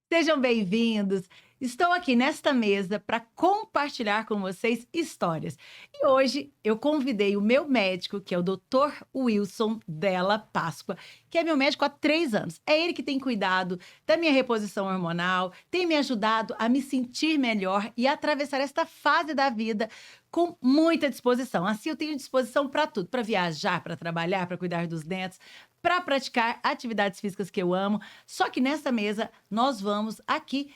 Sejam bem-vindos. Estou aqui nesta mesa para compartilhar com vocês histórias. E hoje eu convidei o meu médico, que é o Dr. Wilson Della Páscoa, que é meu médico há 3 anos. É ele que tem cuidado da minha reposição hormonal, tem me ajudado a me sentir melhor e a atravessar esta fase da vida com muita disposição. Assim, eu tenho disposição para tudo, para viajar, para trabalhar, para cuidar dos netos, para praticar atividades físicas que eu amo. Só que nessa mesa nós vamos aqui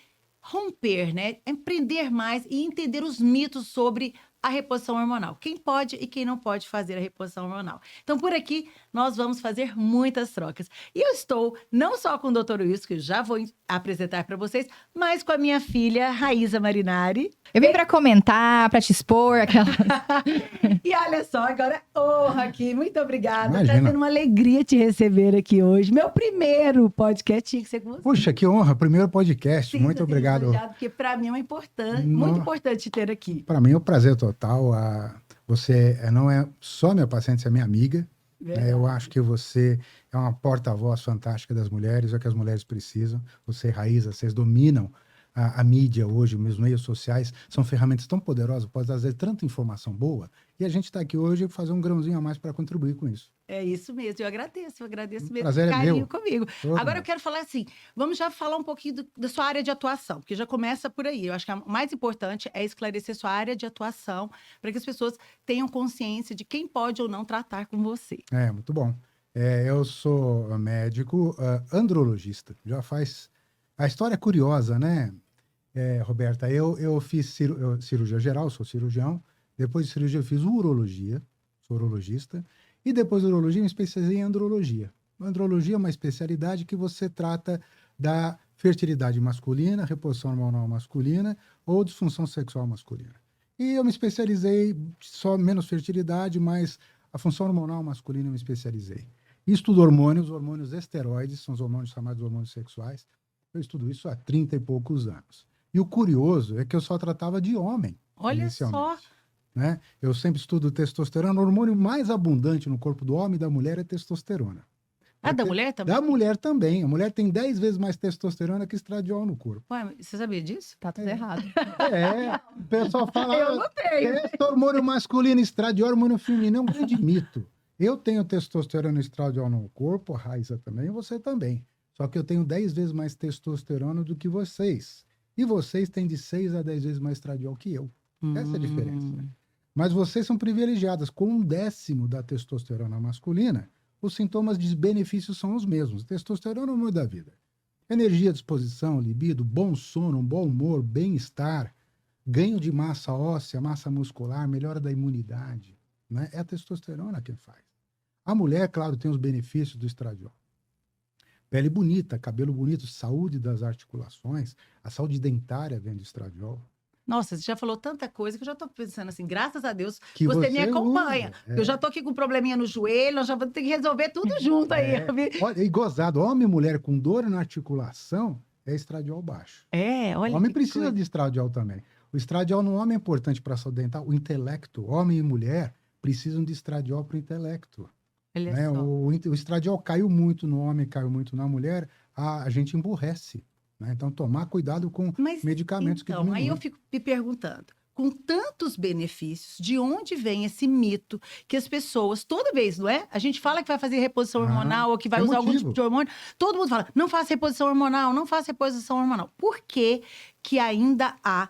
romper, né? Empreender mais e entender os mitos sobre a reposição hormonal. Quem pode e quem não pode fazer a reposição hormonal. Então, por aqui, nós vamos fazer muitas trocas. E eu estou não só com o Dr. Wilson, que eu já vou apresentar para vocês, mas com a minha filha, Raíza Marinari. Eu vim para comentar, para te expor, aquela... E olha só, agora honra aqui. Muito obrigada. Imagina. Tá sendo uma alegria te receber aqui hoje. Meu primeiro podcast tinha que ser com você. Puxa, que honra, primeiro podcast. Sim, Muito você tem obrigado. elogiado, porque para mim é muito importante te ter aqui. Para mim é um prazer total. Você não é só minha paciente, você é minha amiga. Eu acho que você é uma porta-voz fantástica das mulheres, é o que as mulheres precisam. Você e Raíza, vocês dominam a mídia hoje, os meios sociais, são ferramentas tão poderosas, pode trazer tanta informação boa, e a gente está aqui hoje para fazer um grãozinho a mais para contribuir com isso. É isso mesmo, eu agradeço mesmo Prazer o carinho é meu. comigo. Todo Agora meu. eu quero falar assim, vamos já falar um pouquinho da sua área de atuação, porque já começa por aí. Eu acho que o mais importante é esclarecer sua área de atuação, para que as pessoas tenham consciência de quem pode ou não tratar com você. Muito bom. Eu sou médico andrologista, já faz... A história é curiosa, né, Roberta? Eu fiz cirurgia geral, sou cirurgião. Depois de cirurgia eu fiz urologia, sou urologista. E depois de urologia me especializei em andrologia. Andrologia é uma especialidade que você trata da fertilidade masculina, reposição hormonal masculina ou disfunção sexual masculina. E eu me especializei só menos fertilidade, mas a função hormonal masculina eu me especializei. E estudo hormônios esteroides, são os hormônios chamados hormônios sexuais. Eu estudo isso há 30 e poucos anos. E o curioso é que eu só tratava de homem. Olha só. Né? Eu sempre estudo testosterona. O hormônio mais abundante no corpo do homem e da mulher é testosterona. Da mulher também? Da mulher também. A mulher tem 10 vezes mais testosterona que estradiol no corpo. Ué, você sabia disso? Tá tudo errado. O pessoal fala... Eu não tenho. Hormônio masculino, estradiol, hormônio feminino. É um grande mito. Eu tenho testosterona e estradiol no corpo, a Raíssa também, e você também. Só que eu tenho 10 vezes mais testosterona do que vocês. E vocês têm de 6 a 10 vezes mais estradiol que eu. Essa é a diferença. Mas vocês são privilegiadas. Com 1/10 da testosterona masculina, os sintomas de benefício são os mesmos. Testosterona é o hormônio da vida. Energia, disposição, libido, bom sono, bom humor, bem-estar, ganho de massa óssea, massa muscular, melhora da imunidade. Né? É a testosterona quem faz. A mulher, claro, tem os benefícios do estradiol. Pele bonita, cabelo bonito, saúde das articulações, a saúde dentária vem do estradiol. Nossa, você já falou tanta coisa que eu já tô pensando assim, graças a Deus, Que você me acompanha. usa, Eu já tô aqui com um probleminha no joelho, nós já vamos ter que resolver tudo junto aí. Olha, e gozado, homem e mulher com dor na articulação é estradiol baixo. Olha. O homem precisa de estradiol também. O estradiol no homem é importante para a saúde dental. O intelecto, homem e mulher precisam de estradiol para o intelecto. Né? O estradiol caiu muito no homem, caiu muito na mulher, a gente emburrece. Né? Então, tomar cuidado com medicamentos que diminuem. Aí eu fico me perguntando, com tantos benefícios, de onde vem esse mito que as pessoas, toda vez, não é? A gente fala que vai fazer reposição hormonal ou que vai usar algum tipo de hormônio, todo mundo fala, não faça reposição hormonal, não faça reposição hormonal. Por que que ainda há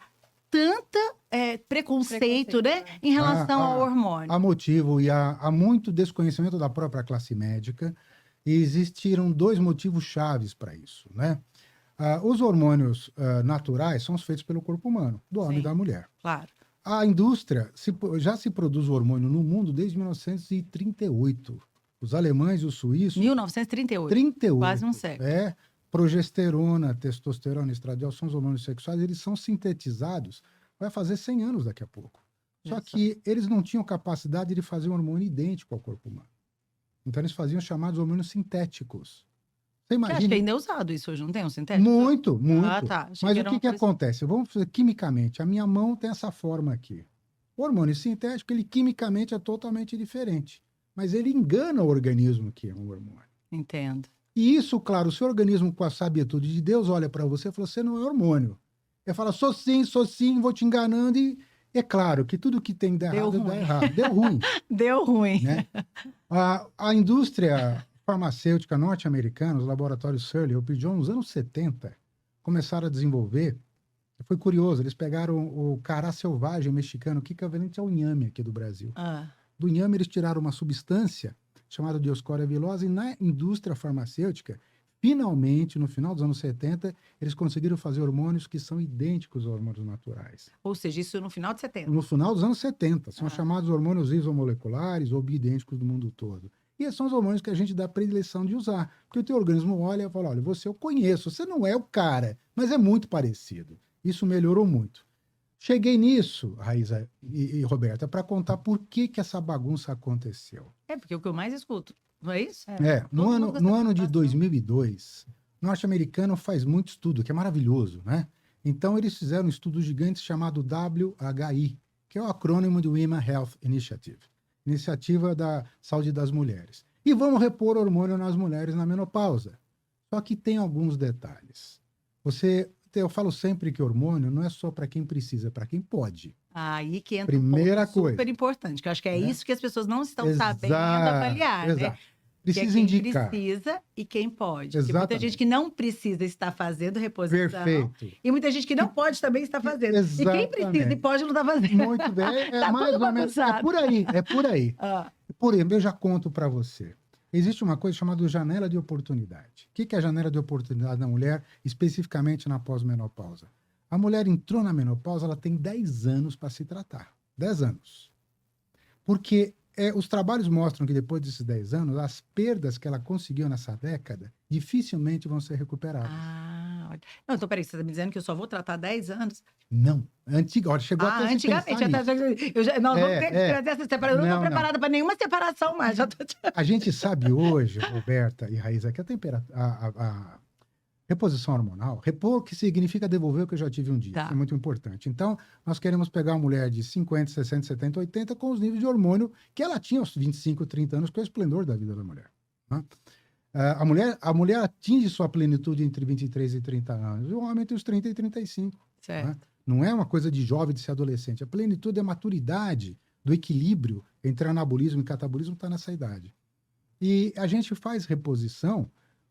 tanta preconceito, né, em relação ao hormônio? Há motivo e há muito desconhecimento da própria classe médica, e existiram 2 motivos chaves para isso, né? Os hormônios naturais são os feitos pelo corpo humano, do homem e da mulher. Claro. A indústria já se produz o hormônio no mundo desde 1938. Os alemães e os suíços... 1938. 38. Quase um século. Progesterona, testosterona, estradiol são os hormônios sexuais, eles são sintetizados, vai fazer 100 anos daqui a pouco. Só que eles não tinham capacidade de fazer um hormônio idêntico ao corpo humano. Então eles faziam os chamados hormônios sintéticos. Você imagina... Acho que ainda é usado isso hoje, não tem um sintético? Muito. Tá. Mas o que acontece? Vamos fazer quimicamente. A minha mão tem essa forma aqui. O hormônio sintético, ele quimicamente é totalmente diferente. Mas ele engana o organismo que é um hormônio. Entendo. E isso, claro, o seu organismo, com a sabedoria de Deus, olha para você e fala: você não é hormônio. Ele fala: sou sim, vou te enganando. E é claro que tudo que tem de Deu errado, dá ruim. errado. Deu ruim, Deu ruim. né? A indústria farmacêutica norte-americana, os laboratórios Shirley, o John, nos anos 70, começaram a desenvolver. Foi curioso, eles pegaram o cará selvagem mexicano, que é equivalente ao inhame aqui do Brasil. Ah, Do inhame, eles tiraram uma substância chamada Dioscorea vilosa, e na indústria farmacêutica, finalmente, no final dos anos 70, eles conseguiram fazer hormônios que são idênticos aos hormônios naturais. ou seja, isso no final de 70. No final dos anos 70, são Ah. chamados hormônios isomoleculares ou biidênticos do mundo todo. E esses são os hormônios que a gente dá predileção de usar. Porque o teu organismo olha e fala: olha, você eu conheço, você não é o cara, mas é muito parecido. Isso melhorou muito. Cheguei nisso, Raíza e Roberta, para contar por que essa bagunça aconteceu. É, porque é o que eu mais escuto, não é isso? No Todo mundo ano de gosta de 2002, o norte-americano faz muito estudo, que é maravilhoso, né? Então, eles fizeram um estudo gigante chamado WHI, que é o acrônimo do Women Health Initiative, Iniciativa da Saúde das Mulheres. E vamos repor hormônio nas mulheres na menopausa. Só que tem alguns detalhes. Eu falo sempre que hormônio não é só para quem precisa, é para quem pode. Aí que entra Primeira um ponto super coisa. importante, que eu acho que é Né? isso que as pessoas não estão Exato, sabendo avaliar, né? exato. Que Precisa é quem indicar. precisa e quem pode. Porque muita Exatamente. gente que não precisa está fazendo reposição. Perfeito. E muita gente que não pode também está fazendo. E quem precisa e Exatamente. pode não está fazendo. Muito bem. É Tá mais tudo ou menos. É bagunçado. por aí, é por aí. Ah, Por exemplo, eu já conto para você. Existe uma coisa chamada janela de oportunidade. O que é a janela de oportunidade da mulher, especificamente na pós-menopausa? A mulher entrou na menopausa, ela tem 10 anos para se tratar. 10 anos. Porque os trabalhos mostram que depois desses 10 anos, as perdas que ela conseguiu nessa década dificilmente vão ser recuperadas. olha. Não, então peraí, você está me dizendo que eu só vou tratar 10 anos? Não. Olha, chegou até a se Antigamente. pensar nisso. Nós vamos É, ter que é. fazer essa separação. Eu não Não, estou preparada para nenhuma separação mais. Já tô... A gente sabe hoje, Roberta e Raíza, que a reposição hormonal, repor que significa devolver o que eu já tive um dia. Tá. Isso é muito importante. Então, nós queremos pegar uma mulher de 50, 60, 70, 80 com os níveis de hormônio que ela tinha aos 25, 30 anos, que é o esplendor da vida da mulher. Né? A mulher atinge sua plenitude entre 23 e 30 anos, e o homem entre os 30 e 35. Certo. Né? Não é uma coisa de jovem, de ser adolescente. A plenitude é a maturidade do equilíbrio entre anabolismo e catabolismo está nessa idade. E a gente faz reposição,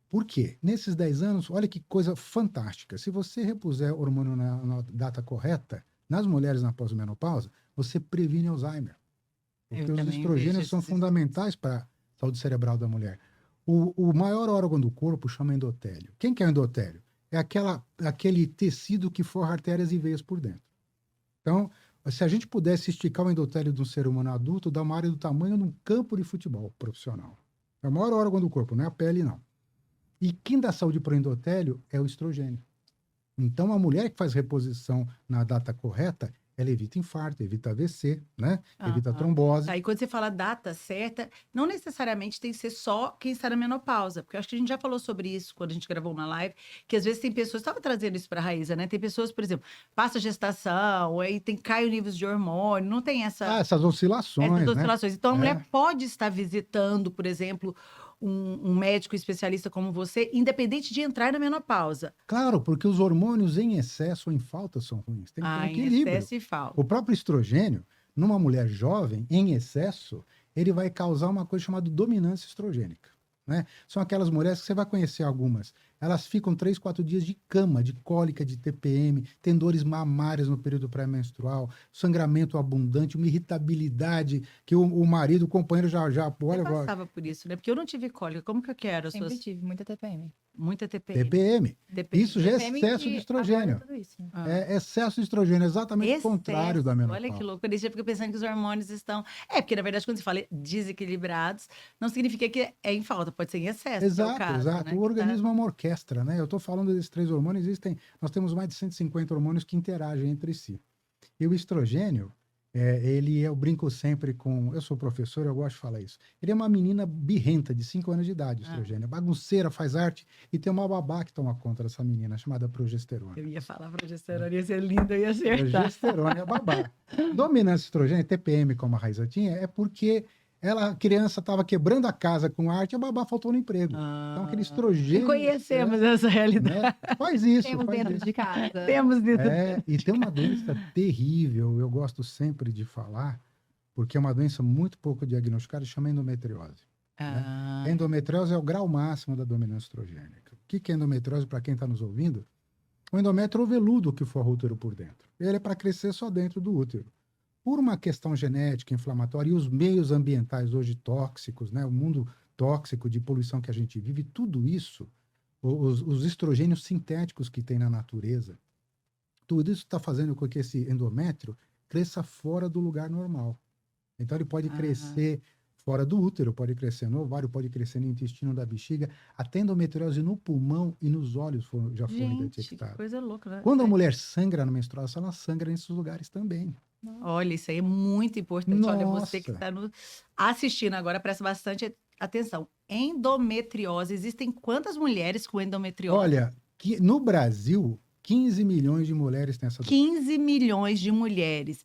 por quê? Nesses 10 anos, olha que coisa fantástica. Se você repuser hormônio na data correta, nas mulheres na pós-menopausa, você previne Alzheimer. Porque Eu os também estrogênios vejo são esses fundamentais para a saúde cerebral da mulher. O maior órgão do corpo chama endotélio. Quem que é o endotélio? É aquele tecido que forra artérias e veias por dentro. Então, se a gente pudesse esticar o endotélio de um ser humano adulto, dá uma área do tamanho de um campo de futebol profissional. É o maior órgão do corpo, não é a pele, não. E quem dá saúde para o endotélio é o estrogênio. Então, a mulher que faz reposição na data correta, ela evita infarto, evita AVC, né? Evita trombose. Aí, quando você fala data certa, não necessariamente tem que ser só quem está na menopausa, porque eu acho que a gente já falou sobre isso quando a gente gravou uma live, que às vezes tem pessoas, estava trazendo isso para a Raíza, né? Tem pessoas, por exemplo, passa a gestação, aí cai o nível de hormônio, não tem essas oscilações, essas né? oscilações. Então, a mulher pode estar visitando, por exemplo, um médico especialista como você, independente de entrar na menopausa. Claro, porque os hormônios em excesso ou em falta são ruins. Tem que ter um Em equilíbrio. excesso e falta. O próprio estrogênio, numa mulher jovem, em excesso, ele vai causar uma coisa chamada dominância estrogênica. Né? São aquelas mulheres que você vai conhecer algumas. Elas ficam 3, 4 dias de cama, de cólica, de TPM, tem dores mamárias no período pré-menstrual, sangramento abundante, uma irritabilidade que o marido, o companheiro já olha. Você passava por isso, né? Porque eu não tive cólica. Como que eu quero? Sempre tive muita TPM. Muita TPM. TPM. Isso já é TPM excesso que de estrogênio. aborda tudo isso, né? É excesso de estrogênio, exatamente o contrário da menopausa. Olha que louco. Eu fico pensando que os hormônios estão... porque na verdade, quando se fala desequilibrados, não significa que é em falta, pode ser em excesso. Exato, que é o caso, exato. né? O organismo é uma orquestra, né? Eu estou falando desses 3 hormônios, nós temos mais de 150 hormônios que interagem entre si. E o estrogênio, eu brinco sempre com... Eu sou professor, eu gosto de falar isso. Ele é uma menina birrenta, de 5 anos de idade, o estrogênio. Bagunceira, faz arte, e tem uma babá que toma conta dessa menina, chamada progesterona. Eu ia falar progesterona, ia ser lindo, eu ia acertar. Progesterona é a babá. Dominância estrogênio, TPM, como a Raíza tinha, é porque A criança estava quebrando a casa com arte, a babá faltou no emprego. Então, aquele estrogênio... Conhecemos essa realidade. né? Faz isso, Temos faz dentro isso. de casa. Temos isso. E tem uma doença terrível, eu gosto sempre de falar, porque é uma doença muito pouco diagnosticada, chama endometriose. Ah, A endometriose é o grau máximo da dominância estrogênica. O que é endometriose, para quem está nos ouvindo? O endométrio é o veludo que forra o útero por dentro. Ele é para crescer só dentro do útero. Por uma questão genética, inflamatória, e os meios ambientais hoje tóxicos, né? O mundo tóxico de poluição que a gente vive, tudo isso, os estrogênios sintéticos que tem na natureza, tudo isso está fazendo com que esse endométrio cresça fora do lugar normal. Então, ele pode crescer fora do útero, pode crescer no ovário, pode crescer no intestino da bexiga, até endometriose no pulmão e nos olhos já foram gente, que detectadas. coisa louca, né? Quando a mulher sangra na menstruação, ela sangra nesses lugares também. Olha, isso aí é muito importante. Olha, você que Nossa. está assistindo agora, presta bastante atenção. Endometriose, existem quantas mulheres com endometriose? Olha, no Brasil, 15 milhões de mulheres têm essa doença. 15 milhões de mulheres.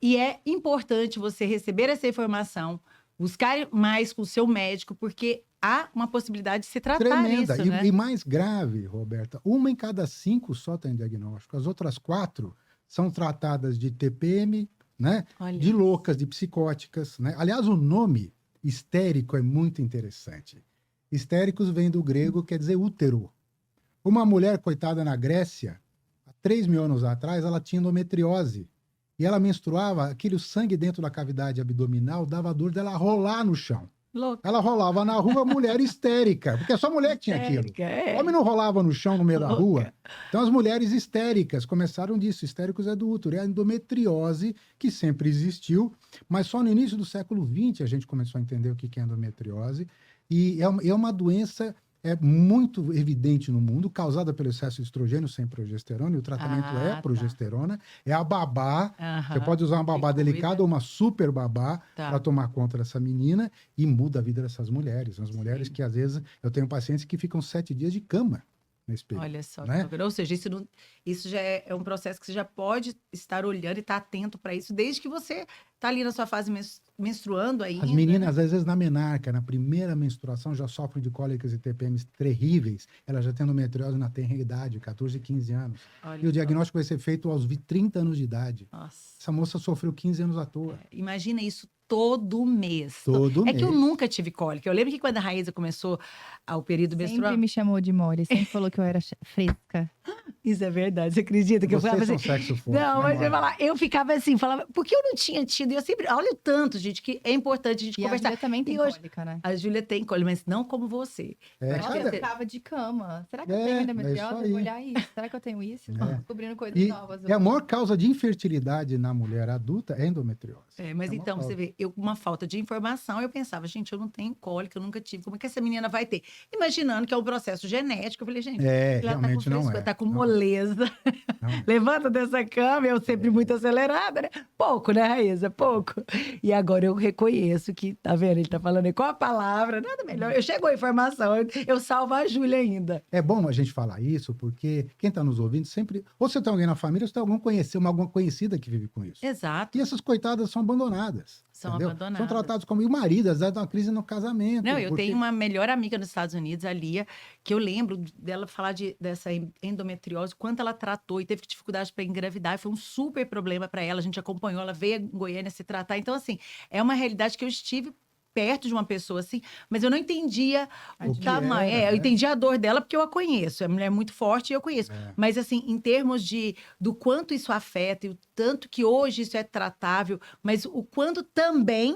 E é importante você receber essa informação, buscar mais com o seu médico, porque há uma possibilidade de se tratar Tremenda. isso, né? E mais grave, Roberta, 1 em cada 5 só tem diagnóstico. As outras 4 são tratadas de TPM, né? Olha. De loucas, de psicóticas, né? Aliás, o nome histérico é muito interessante. Histéricos vem do grego, quer dizer útero. Uma mulher, coitada, na Grécia, há 3 mil anos atrás, ela tinha endometriose. E ela menstruava, aquele sangue dentro da cavidade abdominal dava dor dela rolar no chão. Louca. Ela rolava na rua, mulher histérica, porque só mulher que tinha aquilo. É. Homem não rolava no chão no meio da Louca. rua. Então as mulheres histéricas começaram disso. Histéricos é do útero. É a endometriose que sempre existiu, mas só no início do século XX a gente começou a entender o que é endometriose. E é uma doença muito evidente no mundo, causada pelo excesso de estrogênio sem progesterona, e o tratamento é tá. progesterona. É a babá. Aham. Você pode usar uma babá Que cuida. delicada ou uma super babá Tá. para tomar conta dessa menina e muda a vida dessas mulheres. As mulheres Sim. que, às vezes, eu tenho pacientes que ficam 7 dias de cama nesse período. Olha só, né? que loucura. Ou seja, isso já é um processo que você já pode estar olhando e estar atento para isso, desde que você está ali na sua fase menstruando ainda. As meninas, às vezes, na menarca, na primeira menstruação, já sofrem de cólicas e TPMs terríveis. Elas já têm endometriose na tenra idade, 14, 15 anos. Olha E o só. diagnóstico vai ser feito aos 30 anos de idade. Nossa. Essa moça sofreu 15 anos à toa. Imagina isso todo mês. Todo É que eu mês. nunca tive cólica. Eu lembro que quando a Raíza começou o período menstrual. Sempre me chamou de mole, sempre falou que eu era fresca. Isso é verdade, você acredita que eu Vocês ficava são assim. sexo forte, Não, né, mas eu, ia Mara? falar, eu ficava assim, falava, porque eu não tinha tido. E eu sempre. Olha o tanto, gente, que é importante a gente E a conversar. Júlia também tem E hoje- cólica, né? A Júlia tem cólica, mas não como você. É, Acho que Nossa, cada- eu ficava de cama. Será que eu É, tenho é endometriose? isso Eu vou aí. olhar isso. Será que eu tenho isso? É. Descobrindo coisas E novas. a maior causa de infertilidade na mulher adulta é endometriose. Mas É uma então, você falta. vê, eu com uma falta de informação, eu pensava, gente, eu não tenho cólica, eu nunca tive, como é que essa menina vai ter? Imaginando que é um processo genético, eu falei, gente, É, ela realmente tá com não frescura, é. tá com Não é. moleza. Não é. Levanta dessa cama, eu sempre muito acelerada, né? Pouco, né, Raíza? Pouco. E agora eu reconheço que, tá vendo? Ele tá falando aí, qual a palavra? Nada melhor. Eu chegou a informação, eu salvo a Júlia ainda. É bom a gente falar isso, porque quem está nos ouvindo sempre. Ou você tem alguém na família, ou você tem alguma conhecida que vive com isso. Exato. E essas coitadas são abandonadas. São entendeu? abandonadas. São tratados como. E o marido, às vezes, dá uma crise no casamento. Não, eu porque- tenho uma melhor amiga nos Estados Unidos, a Lia, que eu lembro dela falar dessa endometriose, quanto ela tratou e teve dificuldade para engravidar, e foi um super problema para ela. A gente acompanhou, ela veio em Goiânia se tratar. Então, assim, é uma realidade que eu estive perto de uma pessoa assim, mas eu não entendia o O que tamanho. era, Eu né? entendia a dor dela porque eu a conheço. É uma mulher muito forte e eu conheço. É. Mas, assim, em termos do quanto isso afeta e o tanto que hoje isso é tratável, mas o quanto também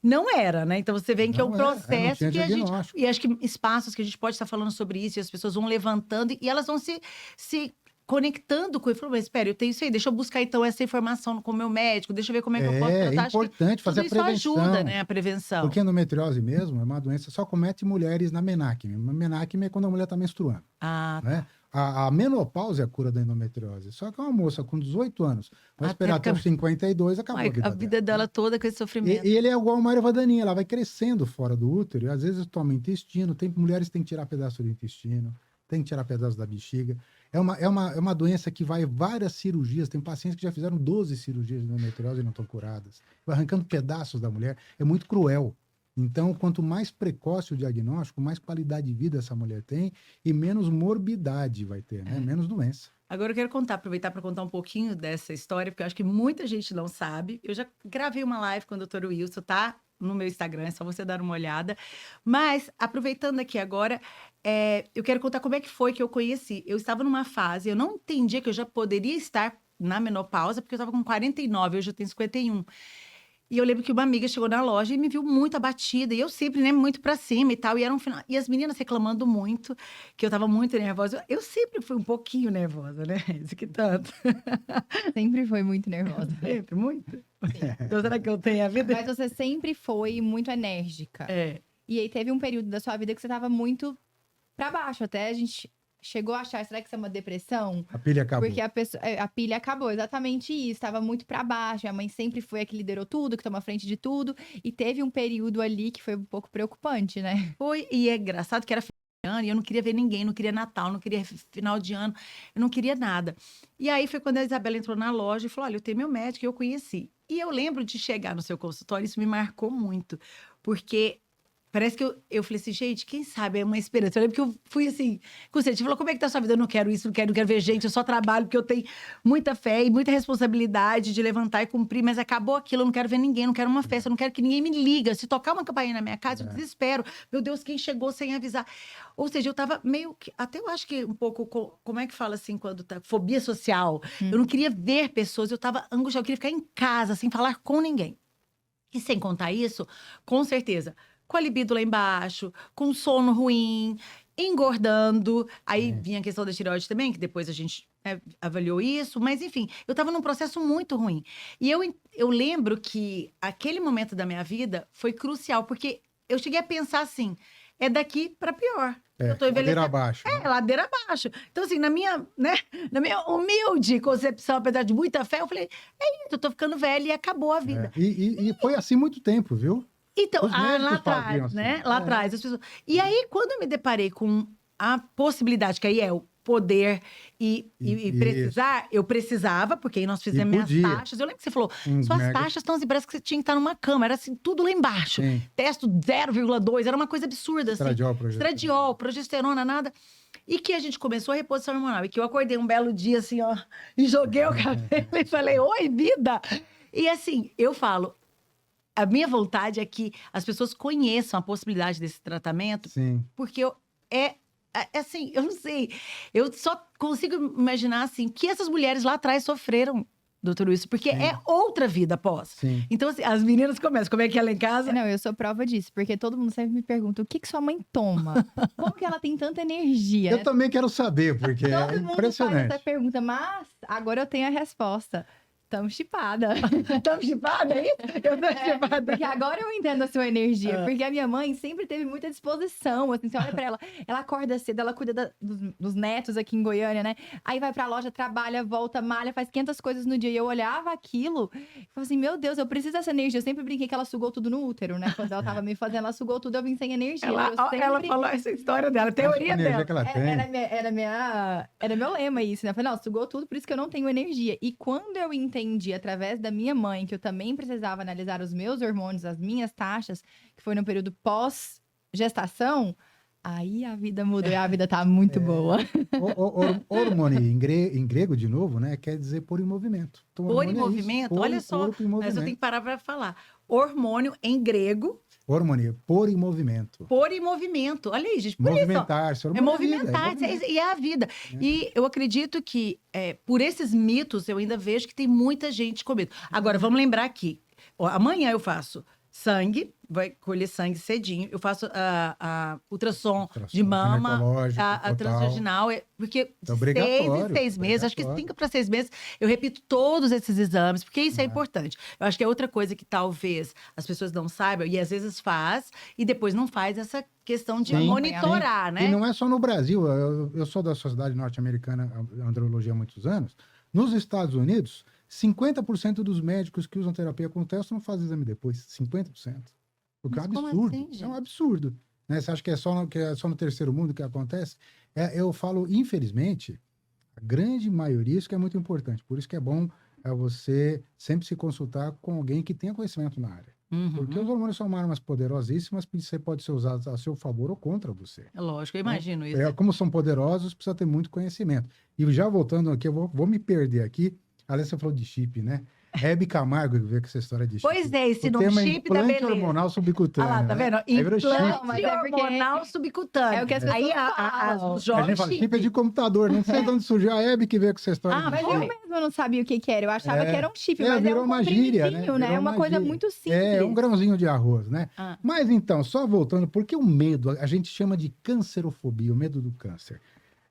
não era, né? Então você vê que é um Não era, processo não que tinha a gente. diagnóstico. E acho que espaços que a gente pode estar falando sobre isso, e as pessoas vão levantando e elas vão se conectando com ele. Falou, mas espera, eu tenho isso aí, deixa eu buscar então essa informação com o meu médico, deixa eu ver como é que eu posso É tratar. Acho que importante fazer a tudo isso prevenção. ajuda, né? A prevenção. Porque a endometriose mesmo é uma doença que só comete mulheres na menarquia. A menarquia é quando a mulher está menstruando. Ah, Né? A menopausa é a cura da endometriose. Só que uma moça com 18 anos vai Até esperar até os ficar- 52, acabou ai, a vida dela toda com esse sofrimento. E ele é igual uma erva daninha, ela vai crescendo fora do útero, e às vezes toma intestino, tem mulheres que têm que tirar pedaço do intestino, tem que tirar pedaço da bexiga. É uma doença que vai várias cirurgias. Tem pacientes que já fizeram 12 cirurgias de endometriose e não estão curadas. Vai arrancando pedaços da mulher. É muito cruel. Então, quanto mais precoce o diagnóstico, mais qualidade de vida essa mulher tem e menos morbidade vai ter, né? Menos doença. Agora eu quero aproveitar para contar um pouquinho dessa história, porque eu acho que muita gente não sabe. Eu já gravei uma live com o Dr. Wilson, tá? No meu Instagram, é só você dar uma olhada. Mas, aproveitando aqui agora, eu quero contar como é que foi que eu conheci. Eu estava numa fase, eu não entendia que eu já poderia estar na menopausa, porque eu estava com 49, hoje eu tenho 51. E eu lembro que uma amiga chegou na loja e me viu muito abatida. E eu sempre, né, muito pra cima e tal. E era um final. E as meninas reclamando muito, que eu tava muito nervosa. Eu sempre fui um pouquinho nervosa, né? Isso que tanto. Sempre foi muito nervosa. Sempre, muito. Então, será que eu tenho a vida? Mas você sempre foi muito enérgica. É. E aí teve um período da sua vida que você tava muito pra baixo. Até a gente chegou a achar, será que isso é uma depressão? A pilha acabou. Porque a pilha acabou, exatamente isso. Estava muito pra baixo. A mãe sempre foi a que liderou tudo, que tomou a frente de tudo. E teve um período ali que foi um pouco preocupante, né? Foi, e é engraçado que era final de ano e eu não queria ver ninguém, não queria Natal, não queria final de ano, eu não queria nada. E aí foi quando a Isabela entrou na loja e falou: olha, eu tenho meu médico, eu conheci. E eu lembro de chegar no seu consultório, isso me marcou muito, porque parece que eu falei assim, gente, quem sabe é uma esperança. Eu lembro que eu fui assim, com você falou, como é que tá a sua vida? Eu não quero isso, não quero ver gente, eu só trabalho porque eu tenho muita fé e muita responsabilidade de levantar e cumprir, mas acabou aquilo, eu não quero ver ninguém, não quero uma festa, eu não quero que ninguém me liga. Se tocar uma campainha na minha casa, eu desespero. Meu Deus, quem chegou sem avisar? Ou seja, eu tava meio que, até eu acho que um pouco, como é que fala assim, quando tá, fobia social. Eu não queria ver pessoas, eu tava angustiada, eu queria ficar em casa, sem falar com ninguém. E sem contar isso, com certeza, com a libido lá embaixo, com sono ruim, engordando. Aí vinha a questão da tireoide também, que depois a gente avaliou isso. Mas, enfim, eu tava num processo muito ruim. E eu lembro que aquele momento da minha vida foi crucial, porque eu cheguei a pensar assim, é daqui para pior. Eu tô ladeira envelhecendo. abaixo. Né? Ladeira abaixo. Então, assim, na minha humilde concepção, apesar de muita fé, eu falei, é isso, eu tô ficando velha e acabou a vida. E foi assim muito tempo, viu? Então, Os médicos lá faziam atrás, assim. né? Lá atrás, as pessoas... E aí, quando eu me deparei com a possibilidade, que aí é o poder e precisar, eu precisava, porque aí nós fizemos minhas podia. taxas. Eu lembro que você falou, Uns suas megas. taxas estão assim, parece que você tinha que estar numa cama, era assim, tudo lá embaixo. Sim. Testo 0,2, era uma coisa absurda, assim. Estradiol, progesterona, nada. E que a gente começou a reposição hormonal. E que eu acordei um belo dia, assim, ó, e joguei o cabelo e falei, oi, vida! E assim, eu falo, a minha vontade é que as pessoas conheçam a possibilidade desse tratamento, Sim. porque assim, eu não sei, eu só consigo imaginar, assim, que essas mulheres lá atrás sofreram, doutor Wilson, porque é outra vida após. Sim. Então, assim, as meninas começam, como é que é lá em casa? Não, eu sou prova disso, porque todo mundo sempre me pergunta, o que sua mãe toma? Como que ela tem tanta energia? Eu né? também quero saber, porque Todo é mundo faz impressionante. essa pergunta, mas agora eu tenho a resposta. Tamo chipada. Estamos chipada aí? Eu tô chipada. Porque agora eu entendo a sua energia. Ah. Porque a minha mãe sempre teve muita disposição. Assim, você olha pra ela acorda cedo, ela cuida dos netos aqui em Goiânia, né? Aí vai pra loja, trabalha, volta, malha, faz 500 coisas no dia. E eu olhava aquilo e falava assim, meu Deus, eu preciso dessa energia. Eu sempre brinquei que ela sugou tudo no útero, né? Quando ela tava me fazendo, ela sugou tudo, eu vim sem energia. Ela falou essa história dela, a teoria A energia dela. que ela tem. Era meu lema isso, né? Eu falei, não, sugou tudo, por isso que eu não tenho energia. E quando eu entendi, através da minha mãe, que eu também precisava analisar os meus hormônios, as minhas taxas, que foi no período pós-gestação, aí a vida mudou e a vida tá muito boa. Hormônio, em grego, de novo, né? Quer dizer pôr em movimento. Então, Pôr em hormônio é isso, movimento, pôr olha o só, corpo em mas eu movimento. tenho que parar para falar. Hormônio em grego, Hormônio, pôr em movimento. pôr em movimento. Olha aí, gente, por isso. Movimentar-se. É hormônio movimentar, movimento. e é a vida. E eu acredito que, por esses mitos, eu ainda vejo que tem muita gente com medo. Agora, vamos lembrar aqui. Ó, amanhã eu faço sangue, vai colher sangue cedinho. Eu faço a ultrassom de mama, ginecológico, a total. transvaginal, porque de obrigatório, 6 em 6 meses, acho que obrigatório. 5 para 6 meses, eu repito todos esses exames, porque isso é importante. Eu acho que é outra coisa que talvez as pessoas não saibam, e às vezes faz, e depois não faz essa questão de Sim, monitorar, né? E não é só no Brasil. Eu sou da Sociedade Norte-Americana de Andrologia há muitos anos. Nos Estados Unidos, 50% dos médicos que usam terapia com teste não fazem exame depois. 50%. O que é um Mas como absurdo. assim, gente? É um absurdo. Né? Você acha que é só no terceiro mundo que acontece? Eu falo, infelizmente, grande maioria, isso que é muito importante. Por isso que é bom você sempre se consultar com alguém que tenha conhecimento na área. Porque os hormônios são armas poderosíssimas que você pode ser usado a seu favor ou contra você. É lógico, eu imagino isso. Como são poderosos, precisa ter muito conhecimento. E já voltando aqui, eu vou me perder aqui. Aliás, você falou de chip, né? Hebe Camargo veio com essa história de chip. Pois é, esse O nome tema é chip da implante beleza. hormonal subcutâneo. Ah lá, tá né? vendo? Aí virou chip. Implante Mas é porque hormonal subcutâneo. é o que as pessoas Aí falam. os A jovens gente fala, chip é de computador, não sei de onde surgiu a Hebe que veio com essa história. Ah, de mas chip. Eu mesma não sabia o que que era. Eu achava que era um chip, É, mas é virou um uma gíria, né? comprimidinho, né? Virou É uma coisa gíria. muito simples. É um grãozinho de arroz, né? Ah. Mas então, só voltando, porque o medo, a gente chama de cancerofobia, o medo do câncer.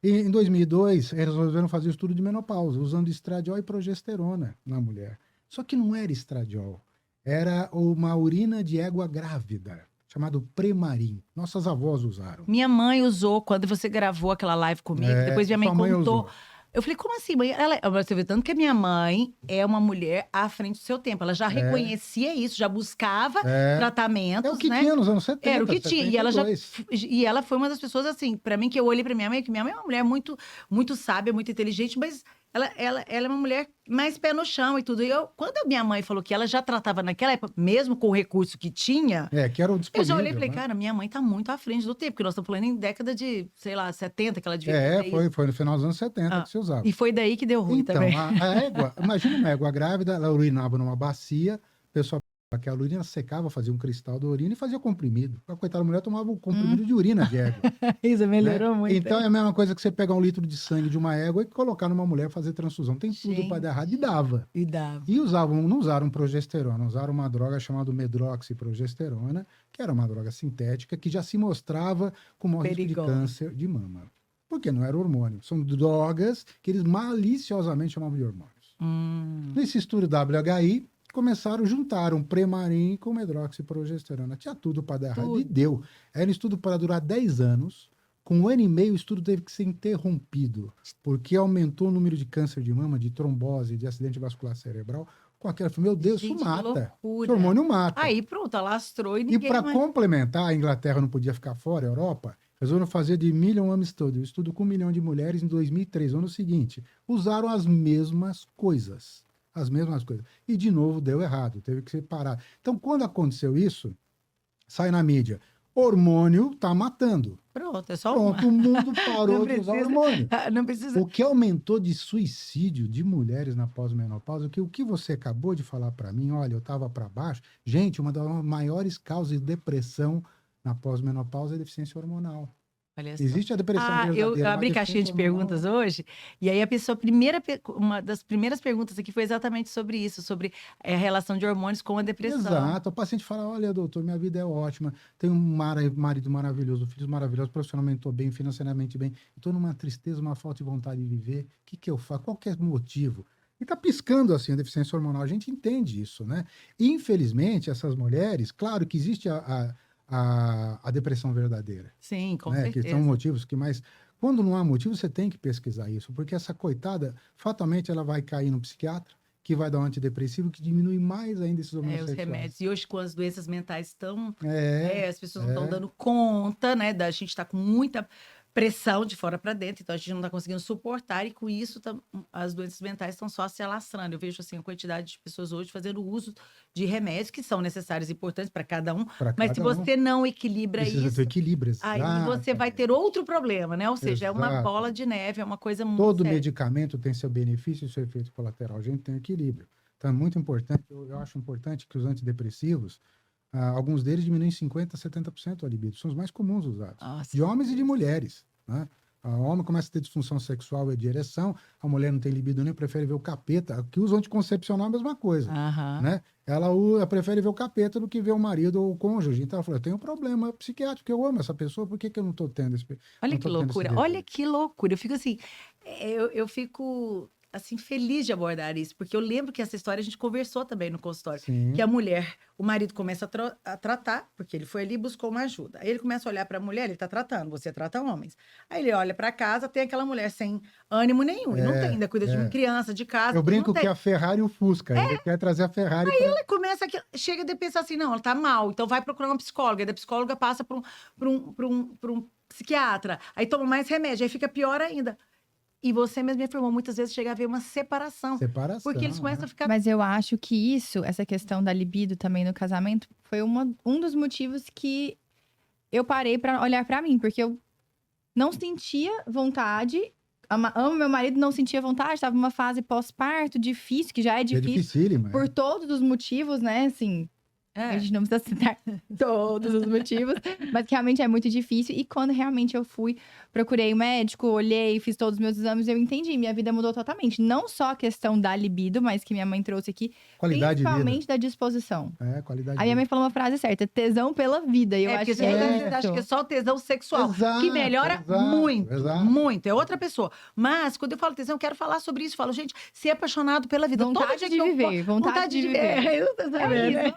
E em 2002, eles resolveram fazer o estudo de menopausa, usando estradiol e progesterona na mulher. Só que não era estradiol, era uma urina de égua grávida, chamado Premarin. Nossas avós usaram. Minha mãe usou quando você gravou aquela live comigo. Depois minha mãe sua contou. usou. Eu falei, como assim, mãe? Você vê tanto que a minha mãe é uma mulher à frente do seu tempo. Ela já reconhecia isso, já buscava É tratamentos, o que né? tinha nos anos 70. Era o que tinha. E ela já 72. e ela foi uma das pessoas assim, pra mim que eu olhei pra minha mãe, que minha mãe é uma mulher muito muito sábia, muito inteligente, mas ela é uma mulher mais pé no chão e tudo. E quando a minha mãe falou que ela já tratava naquela época, mesmo com o recurso que tinha, Que era o eu disponível. já olhei e falei, né? cara, minha mãe tá muito à frente do tempo, porque nós estamos falando em década de, sei lá, 70 que ela devia fazer isso. Foi no final dos anos 70 que se usava. E foi daí que deu ruim Então, também. a égua, imagina uma égua grávida, ela urinava numa bacia, o pessoal que a urina secava, fazia um cristal da urina e fazia comprimido. A coitada da mulher tomava o comprimido de urina de égua. Isso melhorou né? muito. Então é a mesma coisa que você pegar 1 litro de sangue de uma égua e colocar numa mulher fazer transfusão. Tem tudo Gente. para dar errado e dava. E dava. E não usaram progesterona, usaram uma droga chamada medroxiprogesterona, que era uma droga sintética que já se mostrava com maior risco de Perigosa. câncer de mama. Porque não era hormônio. São drogas que eles maliciosamente chamavam de hormônios. Nesse estudo WHI, juntaram Premarin com medroxiprogesterona. Tinha tudo para dar errado. E deu. Era um estudo para durar 10 anos. Com 1 ano e meio, o estudo teve que ser interrompido, porque aumentou o número de câncer de mama, de trombose, de acidente vascular cerebral. Com aquela, meu Deus, Gente, isso que mata. loucura. Esse hormônio mata. Aí pronto, alastrou e E ninguém para mais... complementar, a Inglaterra não podia ficar fora, a Europa, resolveram fazer de Million Women Study, um estudo com 1 milhão de mulheres em 2003, no ano seguinte. Usaram as mesmas coisas. As mesmas coisas. E, de novo, deu errado, teve que ser parado. Então, quando aconteceu isso, sai na mídia, hormônio tá matando. Pronto, é só Pronto, o mundo parou de usar hormônio. Não precisa... O que aumentou de suicídio de mulheres na pós-menopausa, o que você acabou de falar para mim, olha, eu estava para baixo. Gente, uma das maiores causas de depressão na pós-menopausa é a deficiência hormonal. Olha só. Existe a depressão Eu verdadeira. abri mas caixinha de deficiência hormonal- perguntas hoje, e aí uma das primeiras perguntas aqui foi exatamente sobre isso, sobre a relação de hormônios com a depressão. Exato. O paciente fala, olha, doutor, minha vida é ótima, tenho um marido maravilhoso, filhos maravilhosos, profissionalmente estou bem, financeiramente bem, estou numa tristeza, uma falta de vontade de viver, o que eu faço? Qual que é o motivo? E tá piscando assim a deficiência hormonal, a gente entende isso, né? Infelizmente, essas mulheres, claro que existe a depressão verdadeira. Sim, com né? Que certeza. são motivos que mais... Quando não há motivo, você tem que pesquisar isso, porque essa coitada, fatalmente, ela vai cair no psiquiatra, que vai dar um antidepressivo, que diminui mais ainda esses hormônios Os sexuais. remédios. E hoje, com as doenças mentais estão... as pessoas não é. estão dando conta, né? A gente está com muita pressão de fora para dentro, então a gente não está conseguindo suportar, e com isso as doenças mentais estão só se alastrando. Eu vejo assim, a quantidade de pessoas hoje fazendo uso de remédios que são necessários e importantes para cada um, mas se você não equilibra precisa isso, ter equilíbrio, aí você vai ter outro problema, né? Ou seja, é uma Exato. bola de neve, é uma coisa muito Todo séria. medicamento tem seu benefício e seu efeito colateral. A gente tem equilíbrio. Então é muito importante, eu acho importante que os antidepressivos, alguns deles diminuem 50% a 70% a libido. São os mais comuns usados. Nossa. De homens e de mulheres, né? O homem começa a ter disfunção sexual e de ereção, a mulher não tem libido nem, prefere ver o capeta. Que usa anticoncepcional é a mesma coisa, né? Ela prefere ver o capeta do que ver o marido ou o cônjuge. Então ela falou, eu tenho um problema psiquiátrico, eu amo essa pessoa, por que eu não estou tendo esse... Olha que loucura, olha que loucura. Eu fico assim, eu fico assim, feliz de abordar isso, porque eu lembro que essa história a gente conversou também no consultório. Sim. Que a mulher, o marido começa a tratar, porque ele foi ali e buscou uma ajuda. Aí ele começa a olhar para a mulher, ele está tratando, você trata homens. Aí ele olha para casa, tem aquela mulher sem ânimo nenhum, e não tem, ainda cuida de uma criança, de casa. Eu brinco não tem. que a Ferrari e o Fusca, ele quer trazer a Ferrari. Aí ela começa, chega a pensar assim, não, ela tá mal, então vai procurar uma psicóloga, e da psicóloga passa para um psiquiatra, aí toma mais remédio, aí fica pior ainda. E você mesmo informou, muitas vezes chega a haver uma separação. Separação. Porque eles começam né? a ficar... Mas eu acho que essa questão da libido também no casamento, foi um dos motivos que eu parei pra olhar pra mim. Porque eu não sentia vontade, amo meu marido, não sentia vontade, estava numa fase pós-parto, difícil, que já é É difícil. dificílimo. Por todos os motivos, né, assim... A gente não precisa citar todos os motivos, mas que realmente é muito difícil. E quando realmente eu procurei o médico, olhei, fiz todos os meus exames, eu entendi. Minha vida mudou totalmente. Não só a questão da libido, mas que minha mãe trouxe aqui, Qualidade de principalmente vida. da disposição. Qualidade A minha de mãe vida. falou uma frase certa: tesão pela vida. E eu porque acho que você é acha que é isso. só o tesão sexual, Exato, que melhora exato, muito, exato. muito. É outra pessoa. Mas, quando eu falo tesão, eu quero falar sobre isso. Eu falo, gente, ser apaixonado pela vida. Todo Vontade dia de que eu viver, vontade de viver. É isso, tá É sabendo, né?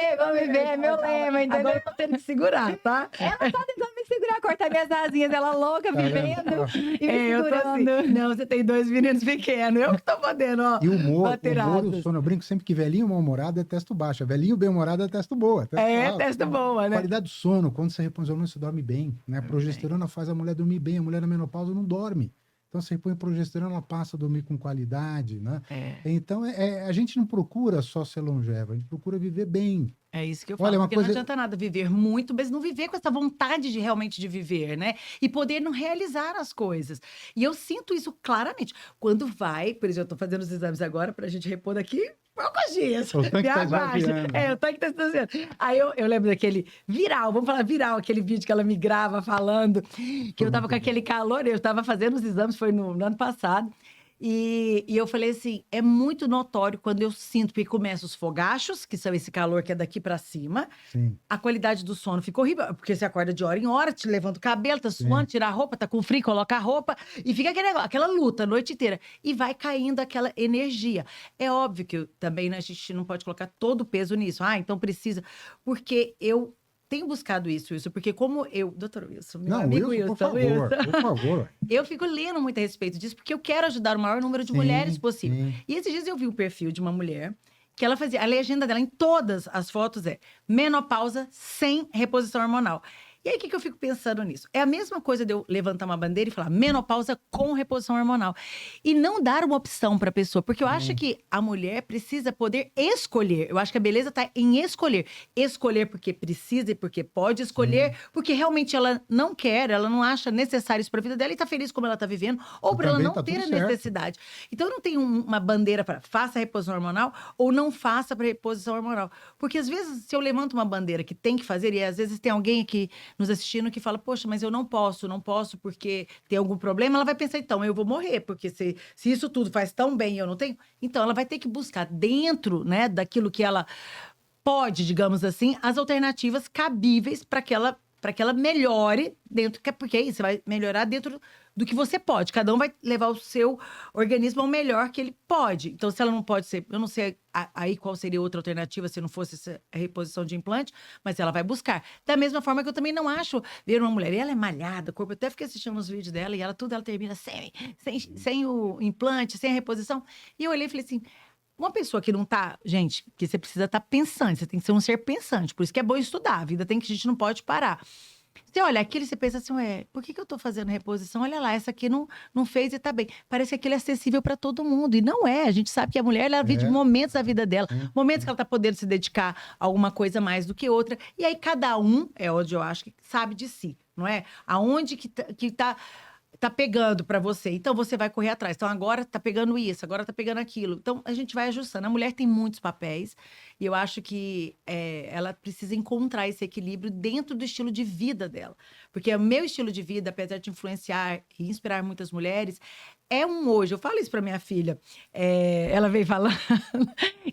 isso, vamos viver, é meu lema, entendeu? Agora eu tô tendo que segurar, tá? Ela tá tentando me segurar, cortar minhas asinhas, ela louca, Tá vendo? vivendo e me Eu tô assim. segurando. Não, você tem 2 meninos pequenos. Eu que tô podendo, ó. E o humor e bateradas. o sono. Eu brinco sempre que velhinho mal-humorado é testo baixo. Velhinho bem-humorado é testo boa. Alto. Testa boa, né? Qualidade do sono, quando você repõe hormônio, você dorme bem, né? A progesterona faz a mulher dormir bem, a mulher na menopausa não dorme. Então, você repõe progesterona, ela passa a dormir com qualidade, né? Então, a gente não procura só ser longeva, a gente procura viver bem. É isso que eu falo, Olha, uma porque coisa- não adianta nada viver muito, mas não viver com essa vontade de realmente de viver, né? E poder não realizar as coisas. E eu sinto isso claramente. Quando vai, por exemplo, eu tô fazendo os exames agora pra gente repor daqui poucos dias. O tanque Me tá aguarde. esvaziando. O tanque tá esvaziando. Aí eu lembro daquele viral, vamos falar viral, aquele vídeo que ela me grava falando que eu tava com aquele calor, eu tava fazendo os exames, foi no ano passado. E eu falei assim, é muito notório quando eu sinto que começam os fogachos, que são esse calor que é daqui pra cima, Sim. a qualidade do sono fica horrível, porque você acorda de hora em hora, te levanta o cabelo, tá suando, tira a roupa, tá com frio, coloca a roupa, e fica aquele negócio, aquela luta a noite inteira. E vai caindo aquela energia. É óbvio que também né, a gente não pode colocar todo o peso nisso. Então precisa. Porque eu tenho buscado isso, porque como eu... Doutor Wilson, meu Não, amigo Wilson, por Wilson, favor, por favor. eu fico lendo muito a respeito disso, porque eu quero ajudar o maior número de Sim, mulheres possível. sim. E esses dias eu vi um perfil de uma mulher que ela fazia, a legenda dela em todas as fotos é menopausa sem reposição hormonal. E aí, o que eu fico pensando nisso? É a mesma coisa de eu levantar uma bandeira e falar menopausa com reposição hormonal. E não dar uma opção para a pessoa. Porque eu acho que a mulher precisa poder escolher. Eu acho que a beleza está em escolher. Escolher porque precisa e porque pode. Escolher porque realmente ela não quer, ela não acha necessário isso para a vida dela e está feliz como ela está vivendo. Ou para ela também não tá ter a tudo certo. necessidade. Então, não tem uma bandeira para faça a reposição hormonal ou não faça para reposição hormonal. Porque às vezes, se eu levanto uma bandeira que tem que fazer, e às vezes tem alguém aqui nos assistindo que fala, poxa, mas eu não posso porque tem algum problema, ela vai pensar, então, eu vou morrer, porque se isso tudo faz tão bem e eu não tenho, então ela vai ter que buscar dentro, né, daquilo que ela pode, digamos assim, as alternativas cabíveis para que ela melhore dentro, porque aí você vai melhorar dentro do que você pode. Cada um vai levar o seu organismo ao melhor que ele pode. Então, se ela não pode ser... Eu não sei aí qual seria outra alternativa se não fosse essa reposição de implante, mas ela vai buscar. Da mesma forma que eu também não acho ver uma mulher, e ela é malhada, corpo, eu até fiquei assistindo os vídeos dela, e ela termina sem o implante, sem a reposição. E eu olhei e falei assim... Uma pessoa que não tá... Gente, que você precisa estar pensante, você tem que ser um ser pensante. Por isso que é bom estudar. A vida a gente não pode parar. Você olha aquilo e você pensa assim, por que eu tô fazendo reposição? Olha lá, essa aqui não fez e tá bem. Parece que aquilo é acessível para todo mundo. E não é. A gente sabe que a mulher, ela vive momentos da vida dela. Momentos que ela tá podendo se dedicar a alguma coisa mais do que outra. E aí, cada um, é onde eu acho que sabe de si, não é? Aonde que tá pegando para você. Então, você vai correr atrás. Então, agora tá pegando isso, agora tá pegando aquilo. Então, a gente vai ajustando. A mulher tem muitos papéis e eu acho que ela precisa encontrar esse equilíbrio dentro do estilo de vida dela. Porque o meu estilo de vida, apesar de influenciar e inspirar muitas mulheres, é hoje. Eu falo isso para minha filha. Ela veio falando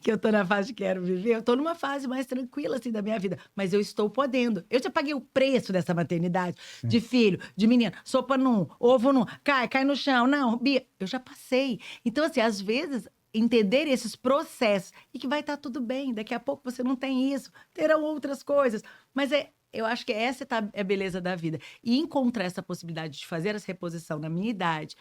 que eu tô na fase de quero viver. Eu tô numa fase mais tranquila, assim, da minha vida. Mas eu estou podendo. Eu já paguei o preço dessa maternidade. De filho, de menina. Sopa num, ovo num. Cai no chão. Não, Bia. Eu já passei. Então, assim, às vezes... entender esses processos e que vai estar tudo bem. Daqui a pouco você não tem isso. Terão outras coisas. Mas eu acho que essa é a beleza da vida. E encontrar essa possibilidade de fazer essa reposição na minha idade,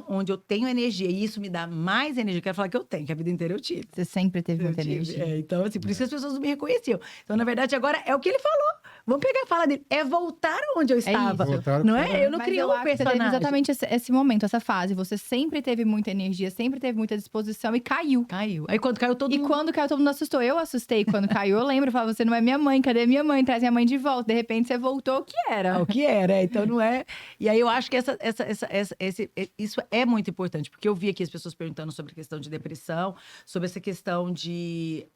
onde eu tenho energia e isso me dá mais energia. Eu quero falar que eu tenho, que a vida inteira eu tive. Você sempre teve Eu muita tive. energia. Então, assim, por isso que as pessoas não me reconheciam. Então, na verdade, agora é o que ele falou. Vamos pegar a fala dele. É voltar onde eu estava. isso. Voltaram Não pra- é? Eu não Mas criei eu um acho que você teve personagem. exatamente esse momento, essa fase. Você sempre teve muita energia, sempre teve muita disposição e caiu. Caiu. Aí quando caiu, todo E mundo... quando caiu, todo mundo assustou. Eu assustei quando caiu. Eu lembro, eu falava, você não é minha mãe, cadê minha mãe? Traz minha mãe de volta. De repente, você voltou, o que era? O que era, então não é. E aí eu acho que isso é muito importante, porque eu vi aqui as pessoas perguntando sobre a questão de depressão, sobre essa questão de.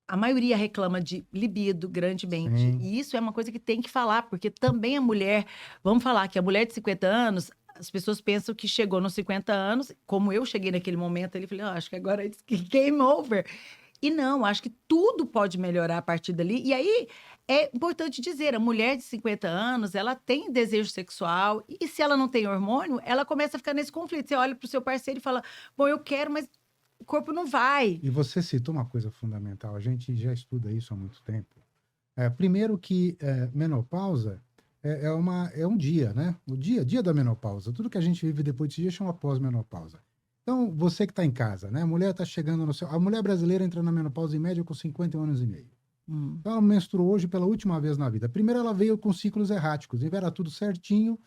A maioria reclama de libido grandemente. Sim. E isso é uma coisa que tem que falar, porque também a mulher. Vamos falar que a mulher de 50 anos. As pessoas pensam que chegou nos 50 anos, como eu cheguei naquele momento ali, falei, acho que agora é game over. E não, acho que tudo pode melhorar a partir dali. E aí, é importante dizer, a mulher de 50 anos, ela tem desejo sexual. E se ela não tem hormônio, ela começa a ficar nesse conflito. Você olha pro seu parceiro e fala, bom, eu quero, mas o corpo não vai. E você citou uma coisa fundamental, a gente já estuda isso há muito tempo. Primeiro que menopausa é um dia, né? O dia da menopausa. Tudo que a gente vive depois desse dia chama pós-menopausa. Então, você que está em casa, né? A mulher está chegando no seu... A mulher brasileira entra na menopausa em média com 51 anos e meio. Então, ela menstruou hoje pela última vez na vida. Primeiro, ela veio com ciclos erráticos. Era tudo certinho.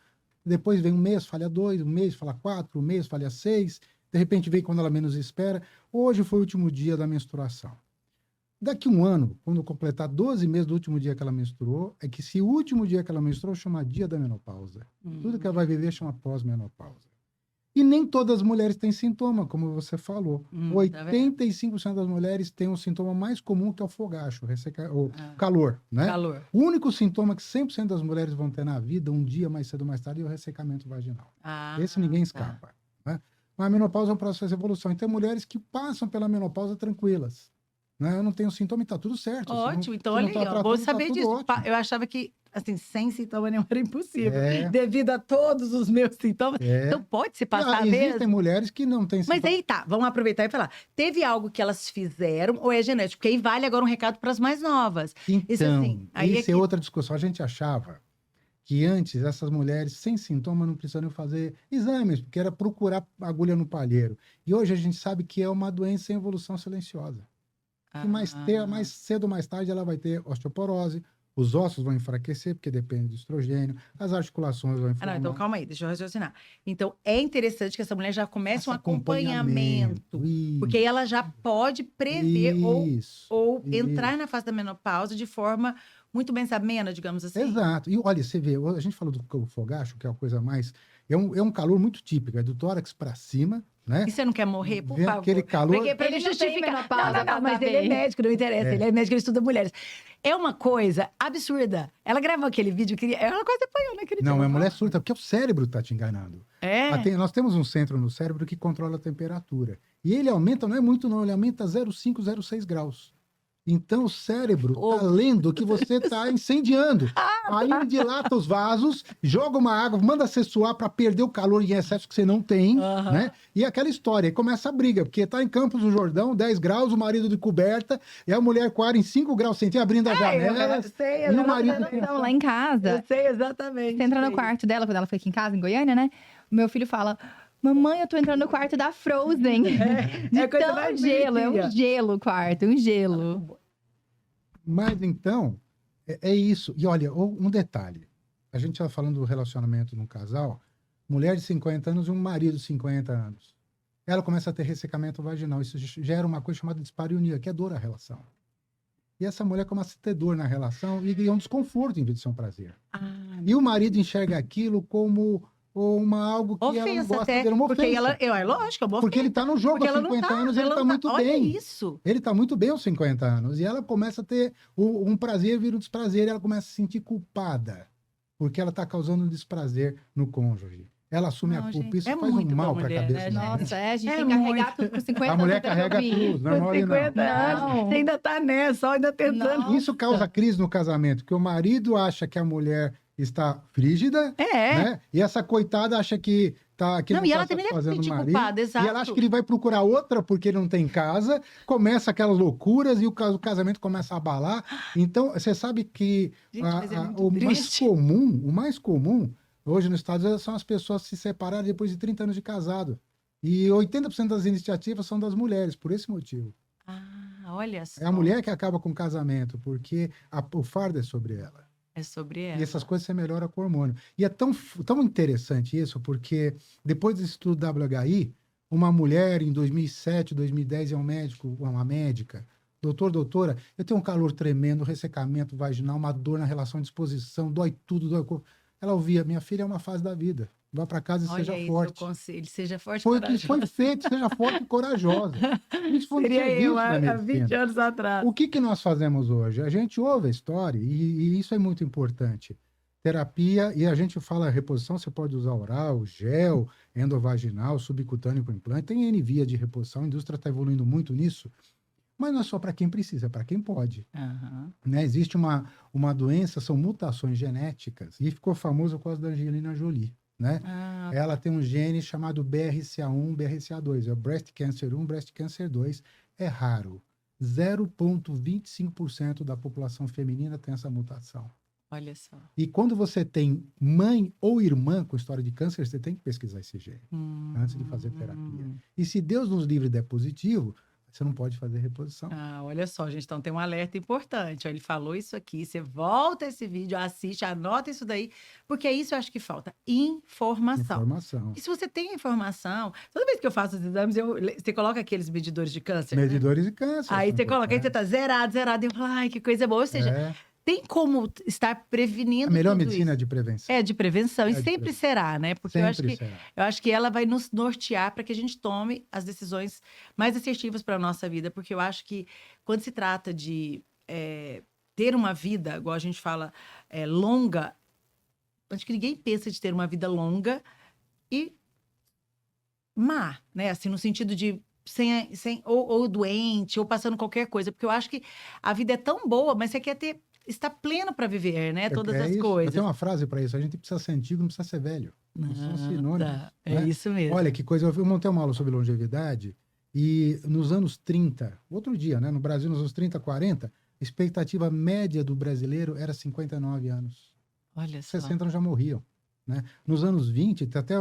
Depois vem um mês, falha 2. Um mês, falha 4. Um mês, falha 6. De repente, vem quando ela menos espera. Hoje foi o último dia da menstruação. Daqui um ano, quando completar 12 meses do último dia que ela menstruou, é que se o último dia que ela menstruou chama dia da menopausa. Tudo que ela vai viver chama pós-menopausa. E nem todas as mulheres têm sintoma, como você falou. 85% das mulheres têm um sintoma mais comum, que é o fogacho, o calor, né? Calor. O único sintoma que 100% das mulheres vão ter na vida, um dia mais cedo ou mais tarde, é o ressecamento vaginal. Esse ninguém escapa. Né? Mas a menopausa é um processo de evolução. Então, tem mulheres que passam pela menopausa tranquilas. Né? Eu não tenho sintoma e tá tudo certo. Ótimo, então olha aí, ó, vou saber disso. Eu achava que, assim, sem sintoma nenhum era impossível. Devido a todos os meus sintomas. Então pode se passar mesmo. Existem mulheres que não têm sintoma. Mas aí tá, vamos aproveitar e falar. Teve algo que elas fizeram ou é genético? Porque aí vale agora um recado para as mais novas. Então, Isso é outra discussão. A gente achava que antes essas mulheres sem sintoma não precisavam fazer exames, porque era procurar agulha no palheiro. E hoje a gente sabe que é uma doença em evolução silenciosa. E mais cedo ou mais tarde ela vai ter osteoporose, os ossos vão enfraquecer, porque depende do estrogênio, as articulações vão inflamar. Então calma aí, deixa eu raciocinar. Então é interessante que essa mulher já comece um acompanhamento. Porque aí ela já pode prever ou entrar na fase da menopausa de forma muito bem sabendo, digamos assim. Exato. E olha, você vê, a gente falou do fogacho, que é a coisa mais... É um calor muito típico, é do tórax para cima, né? E você não quer morrer, por favor? Aquele calor... Porque pra ele justificar... Não, mas ele saber. é médico, não interessa. Ele é médico, ele estuda mulheres. É uma coisa absurda. Ela gravou aquele vídeo, ela quase apanhou naquele dia. Não, é mulher surta, porque o cérebro tá te enganando. Nós temos um centro no cérebro que controla a temperatura. E ele aumenta, não é muito não, ele aumenta 0,5, 0,6 graus. Então, o cérebro tá lendo que você tá incendiando. Aí ele dilata os vasos, joga uma água, manda você suar para perder o calor em excesso que você não tem, né? E aquela história, aí começa a briga, porque tá em Campos do Jordão, 10 graus, o marido de coberta, e a mulher com ar em 5 graus, sentia abrindo a janela. E o marido... Então, lá em casa, eu sei exatamente. Você entra no quarto dela, quando ela foi aqui em casa, em Goiânia, né? O meu filho fala... Mamãe, eu tô entrando no quarto da Frozen. De coisa tão mais gelo, é bonitinha. um gelo o quarto, um gelo. Mas então, é isso. E olha, um detalhe. A gente estava falando do relacionamento num casal, mulher de 50 anos e um marido de 50 anos. Ela começa a ter ressecamento vaginal. Isso gera uma coisa chamada dispareunia, que é dor à relação. E essa mulher começa a ter dor na relação e é um desconforto em vez de ser um prazer. E o marido enxerga aquilo como algo que ela não gosta dele, uma ofensa. Porque ela, é lógico, porque ele está no jogo há 50 anos, ele está muito bem. Olha isso. Ele está muito bem aos 50 anos. E ela começa a ter um prazer, vira um desprazer, e ela começa a se sentir culpada, porque ela está causando um desprazer no cônjuge. Ela assume a culpa, isso faz um mal para a cabeça. Né, Nossa, a gente tem que carregar tudo com 50 anos. A mulher carrega tudo, não é mole não. 50 anos, você ainda está nessa, ainda tentando. Isso causa crise no casamento, porque o marido acha que a mulher está frígida, né? E essa coitada acha que não e ela tá também deve se fazendo sentir marido, culpada, exato. e ela acha que ele vai procurar outra porque ele não tem casa, começa aquelas loucuras e o casamento começa a abalar. Então, você sabe que Gente, mas é muito o mais comum Hoje nos Estados Unidos são as pessoas que se separaram depois de 30 anos de casado. E 80% das iniciativas são das mulheres, por esse motivo. Ah, olha só. É a mulher que acaba com o casamento, porque o fardo é sobre ela. É sobre E ela. essas coisas você melhora com o hormônio. E é tão interessante isso, porque depois desse estudo WHI, uma mulher em 2007, 2010 é um médico, uma médica, doutora, eu tenho um calor tremendo, ressecamento vaginal, uma dor na relação de exposição, dói tudo, dói o corpo. Ela ouvia, minha filha é uma fase da vida. Vá para casa e Olha seja esse forte. o conselho. Seja forte e Foi o que corajosa. foi feito, seja forte e corajosa. Isso foi um Seria serviço eu da há 20 medicina. anos atrás. O que nós fazemos hoje? A gente ouve a história e isso é muito importante. Terapia, e a gente fala reposição, você pode usar oral, gel, endovaginal, subcutâneo com implante, tem N via de reposição, a indústria está evoluindo muito nisso, mas não é só para quem precisa, é para quem pode. Aham. Né? Existe uma doença, são mutações genéticas, e ficou famoso por causa da Angelina Jolie. Né? Ah, Ela tem um gene chamado BRCA1, BRCA2, é o Breast Cancer 1, Breast Cancer 2, é raro. 0,25% da população feminina tem essa mutação. olha só. E quando você tem mãe ou irmã com história de câncer, você tem que pesquisar esse gene antes de fazer terapia. E se Deus nos livre e der positivo, você não pode fazer reposição. Ah, olha só, gente, então tem um alerta importante. Ó, ele falou isso aqui, você volta esse vídeo, assiste, anota isso daí, porque é isso eu acho que falta, informação. Informação. E se você tem informação, toda vez que eu faço os exames, você coloca aqueles medidores de câncer, né? Medidores de câncer. Aí são você coloca, aí você importantes. tá zerado, e eu falo, ai, que coisa boa. Ou seja, É tem como estar prevenindo a melhor tudo medicina isso. de prevenção. É de prevenção, e É de sempre prevenção. será, né? Porque eu acho Sempre que será. eu acho que ela vai nos nortear para que a gente tome as decisões mais assertivas para a nossa vida, porque eu acho que quando se trata de ter uma vida, igual a gente fala, longa, acho que ninguém pensa de ter uma vida longa e má, né? Assim, no sentido de ou doente, ou passando qualquer coisa, porque eu acho que a vida é tão boa, mas você quer estar pleno para viver, né? Todas as isso. Eu coisas. tenho uma frase para isso. A gente precisa ser antigo, não precisa ser velho. Não são sinônimos. Tá. É né? isso mesmo. Olha que coisa. Eu montei uma aula sobre longevidade e nos anos 30, outro dia, né? No Brasil, nos anos 30, 40, a expectativa média do brasileiro era 59 anos. Olha só. 60 anos já morriam. Né? Nos anos 20, tem até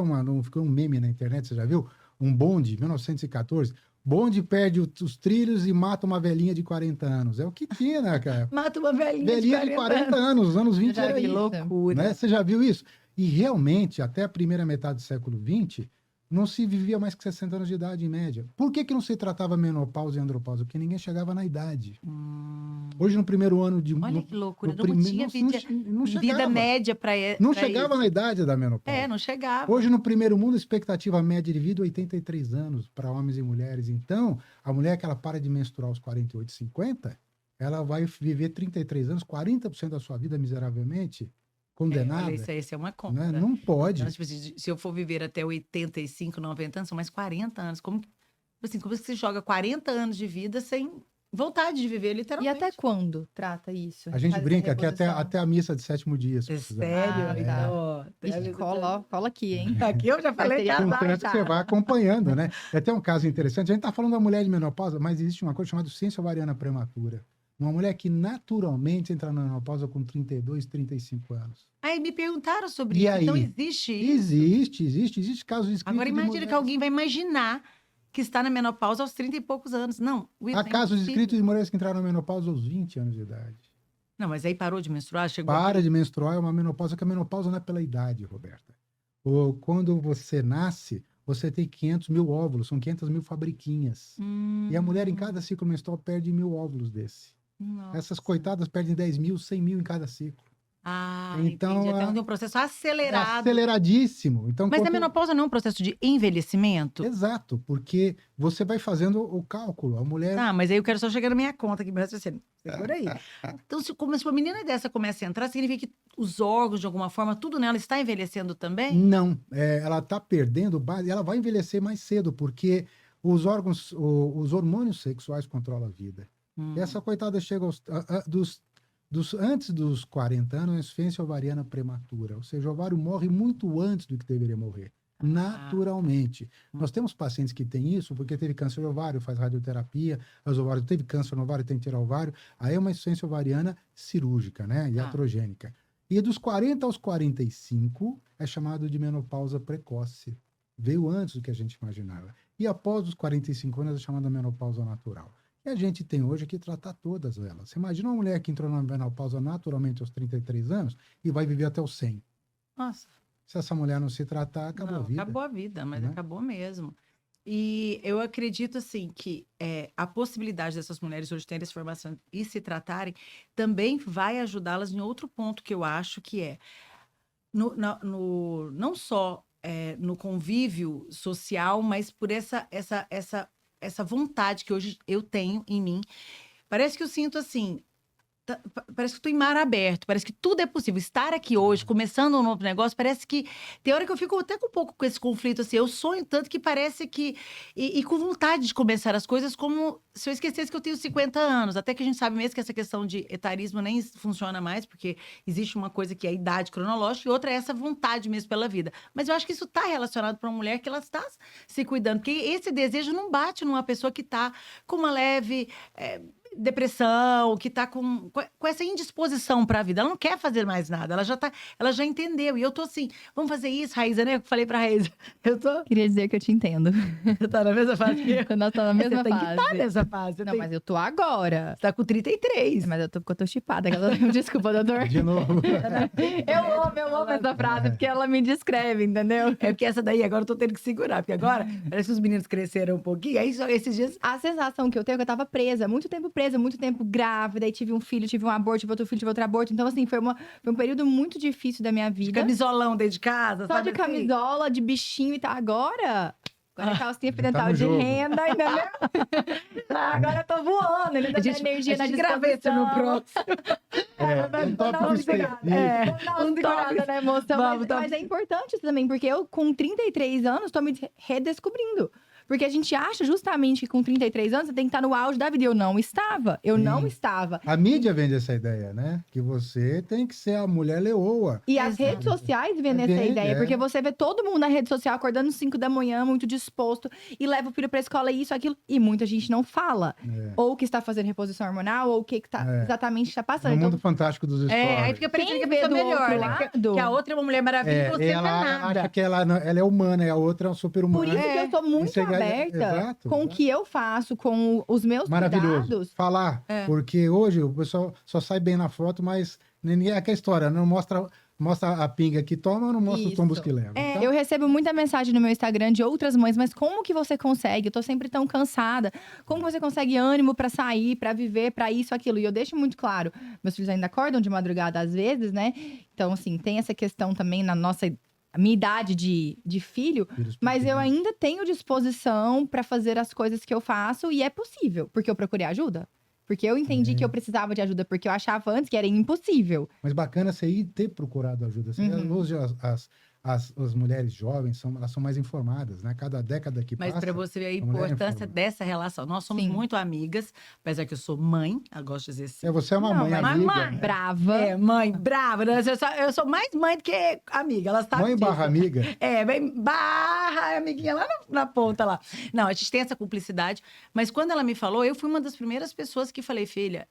ficou um meme na internet, você já viu? Um bonde, 1914. Bonde perde os trilhos e mata uma velhinha de 40 anos. É o que tinha, né, cara? Mata uma velhinha, Velhinha de 40 anos, nos anos 20 já era vi isso. loucura. Né? Você já viu isso? E realmente, até a primeira metade do século XX, não se vivia mais que 60 anos de idade, em média. Por que não se tratava menopausa e andropausa? Porque ninguém chegava na idade. Hoje, no primeiro ano de... Olha no- que loucura. no Não prime- tinha não vida chegava. média para Não chegava na idade da menopausa. não chegava. Hoje, no primeiro mundo, a expectativa média de vida é 83 anos para homens e mulheres. Então, a mulher que ela para de menstruar aos 48, 50, ela vai viver 33 anos, 40% da sua vida miseravelmente, condenada. Olha, isso é uma conta. Né? Não pode. Então, tipo assim, se eu for viver até 85, 90 anos, são mais 40 anos. Como que você joga 40 anos de vida sem vontade de viver, E literalmente? até quando trata isso? A gente Faz brinca essa que até reposição? a missa de sétimo dia. se É precisar. sério? Ah, tá. Então, ó, Ixi, cola aqui, hein? Aqui eu já falei Vai ter casar. Contanto que você vai acompanhando, né? E até um caso interessante, a gente está falando da mulher de menopausa, mas existe uma coisa chamada ciência ovariana prematura. Uma mulher que naturalmente entra na menopausa com 32, 35 anos. Aí me perguntaram sobre E isso. aí? Então existe isso. Existe casos escritos Agora de imagina mulheres. que alguém vai imaginar que está na menopausa aos 30 e poucos anos. Não, Will, Há é casos impossível. escritos de mulheres que entraram na menopausa aos 20 anos de idade. Não, mas aí parou de menstruar, chegou Para de menstruar é uma menopausa, que a menopausa não é pela idade, Roberta. Quando você nasce, você tem 500 mil óvulos, são 500 mil fabriquinhas. E a mulher, em cada ciclo menstrual, perde 1.000 óvulos desse. Nossa. Essas coitadas perdem 10 mil, 100 mil em cada ciclo. Ah, Então, entendi. Então tem um processo É acelerado. aceleradíssimo. Então, Mas a quanto- menopausa não é um processo de envelhecimento? Exato, porque você vai fazendo o cálculo. A mulher... Tá, mas aí eu quero só chegar na minha conta aqui, meu raciocínio. Segura aí. Então, se uma menina dessa começa a entrar, significa que os órgãos, de alguma forma, tudo nela está envelhecendo também? Não, ela está perdendo base, ela vai envelhecer mais cedo, porque os órgãos, os hormônios sexuais controlam a vida. E essa coitada chega antes dos 40 anos, a insuficiência ovariana prematura. Ou seja, o ovário morre muito antes do que deveria morrer. Naturalmente. Nós temos pacientes que têm isso porque teve câncer de ovário, faz radioterapia, teve câncer no ovário, tem que tirar o ovário. Aí é uma insuficiência ovariana cirúrgica, né? Iatrogênica. E dos 40 aos 45 é chamado de menopausa precoce. Veio antes do que a gente imaginava. E após os 45 anos é chamada menopausa natural. E a gente tem hoje que tratar todas elas. Você imagina uma mulher que entrou na menopausa naturalmente aos 33 anos e vai viver até os 100. Nossa. Se essa mulher não se tratar, acabou Não, a vida. acabou a vida, mas né? acabou mesmo. E eu acredito, assim, que a possibilidade dessas mulheres hoje terem essa formação e se tratarem também vai ajudá-las em outro ponto que eu acho que é não só no convívio social, mas por essa vontade que hoje eu tenho em mim. Parece que eu sinto assim. Parece que estou em mar aberto, parece que tudo é possível. Estar aqui hoje, começando um novo negócio, parece que tem hora que eu fico até com um pouco com esse conflito, assim, eu sonho tanto que parece que... E com vontade de começar as coisas como se eu esquecesse que eu tenho 50 anos. Até que a gente sabe mesmo que essa questão de etarismo nem funciona mais, porque existe uma coisa que é a idade cronológica e outra é essa vontade mesmo pela vida. Mas eu acho que isso está relacionado para uma mulher que ela está se cuidando, porque esse desejo não bate numa pessoa que está com uma leve... depressão, que tá com essa indisposição para a vida. Ela não quer fazer mais nada, ela já entendeu. E eu tô assim, vamos fazer isso, Raíza, né? Eu falei pra Raíza, Queria dizer que eu te entendo. Você tá na mesma fase que eu. Nós estamos na mesma Você tem que fase. estar nessa fase. Não, mas eu tô agora. Você tá com 33. Mas eu tô chipada. Desculpa, doutor. De novo. Eu amo essa frase, porque ela me descreve, entendeu? É porque essa daí agora eu tô tendo que segurar, porque agora parece que os meninos cresceram um pouquinho, aí só esses dias... A sensação que eu tenho é que eu tava presa, muito tempo grávida, aí tive um filho, tive um aborto, tive outro filho, tive outro aborto. Então, assim, foi um período muito difícil da minha De vida. camisolão dentro de casa, Só sabe de assim? camisola, de bichinho e tal. Agora é calcinha Já tá dental no de jogo. renda, entendeu? Agora eu tô voando, ainda A tem gente, energia na graveta no disposição. próximo. Um tópico Não, específico. Não toda na emoção, Vamos, mas é importante isso também, porque eu, com 33 anos, tô me redescobrindo. Porque a gente acha justamente que com 33 anos você tem que estar no auge da vida. E eu não estava. Eu Sim. não estava. A mídia vende essa ideia, né? Que você tem que ser a mulher leoa. E as redes sociais vendem essa Vende, ideia, porque você vê todo mundo na rede social acordando às 5 da manhã, muito disposto, e leva o filho pra escola, isso, aquilo, e muita gente não fala. É. Ou que está fazendo reposição hormonal, ou o que tá exatamente está passando. No Então, mundo fantástico dos stories. Aí fica parecendo que quem a vê pessoa do é melhor, outro né? lado... Que a outra é uma mulher maravilha e você não é ela nada. acha que ela é humana, e a outra é um super-humano. Por isso que eu sou muito Isso é- aberta exato, com o exato. que eu faço, com os meus Maravilhoso. cuidados. Falar, É. porque hoje o pessoal só sai bem na foto, mas ninguém é aquela história, não mostra a pinga que toma, não mostra os Isso. tombos que leva. Então, Eu recebo muita mensagem no meu Instagram de outras mães, mas como que você consegue? Eu tô sempre tão cansada. Como você consegue ânimo pra sair, pra viver, pra isso, aquilo? E eu deixo muito claro, meus filhos ainda acordam de madrugada às vezes, né? Então, assim, tem essa questão também na minha idade de filho, filhos mas eu pequenos. ainda tenho disposição pra fazer as coisas que eu faço e é possível, porque eu procurei ajuda. Porque eu entendi que eu precisava de ajuda, porque eu achava antes que era impossível. Mas bacana você ir ter procurado ajuda. Hoje as mulheres jovens elas são mais informadas, né? Cada década que Mas passa... para você ver a a mulher é importância informada. dessa relação. Nós somos Sim. muito amigas, apesar que eu sou mãe, eu gosto de dizer assim. Você é uma Não, mãe mas amiga. mãe, né? Brava. Mãe, brava, né? Eu sou mais mãe do que amiga, elas sabem Mãe disso. barra amiga. Bem barra, amiguinha lá na ponta lá. Não, a gente tem essa cumplicidade, mas quando ela me falou, eu fui uma das primeiras pessoas que falei, filha,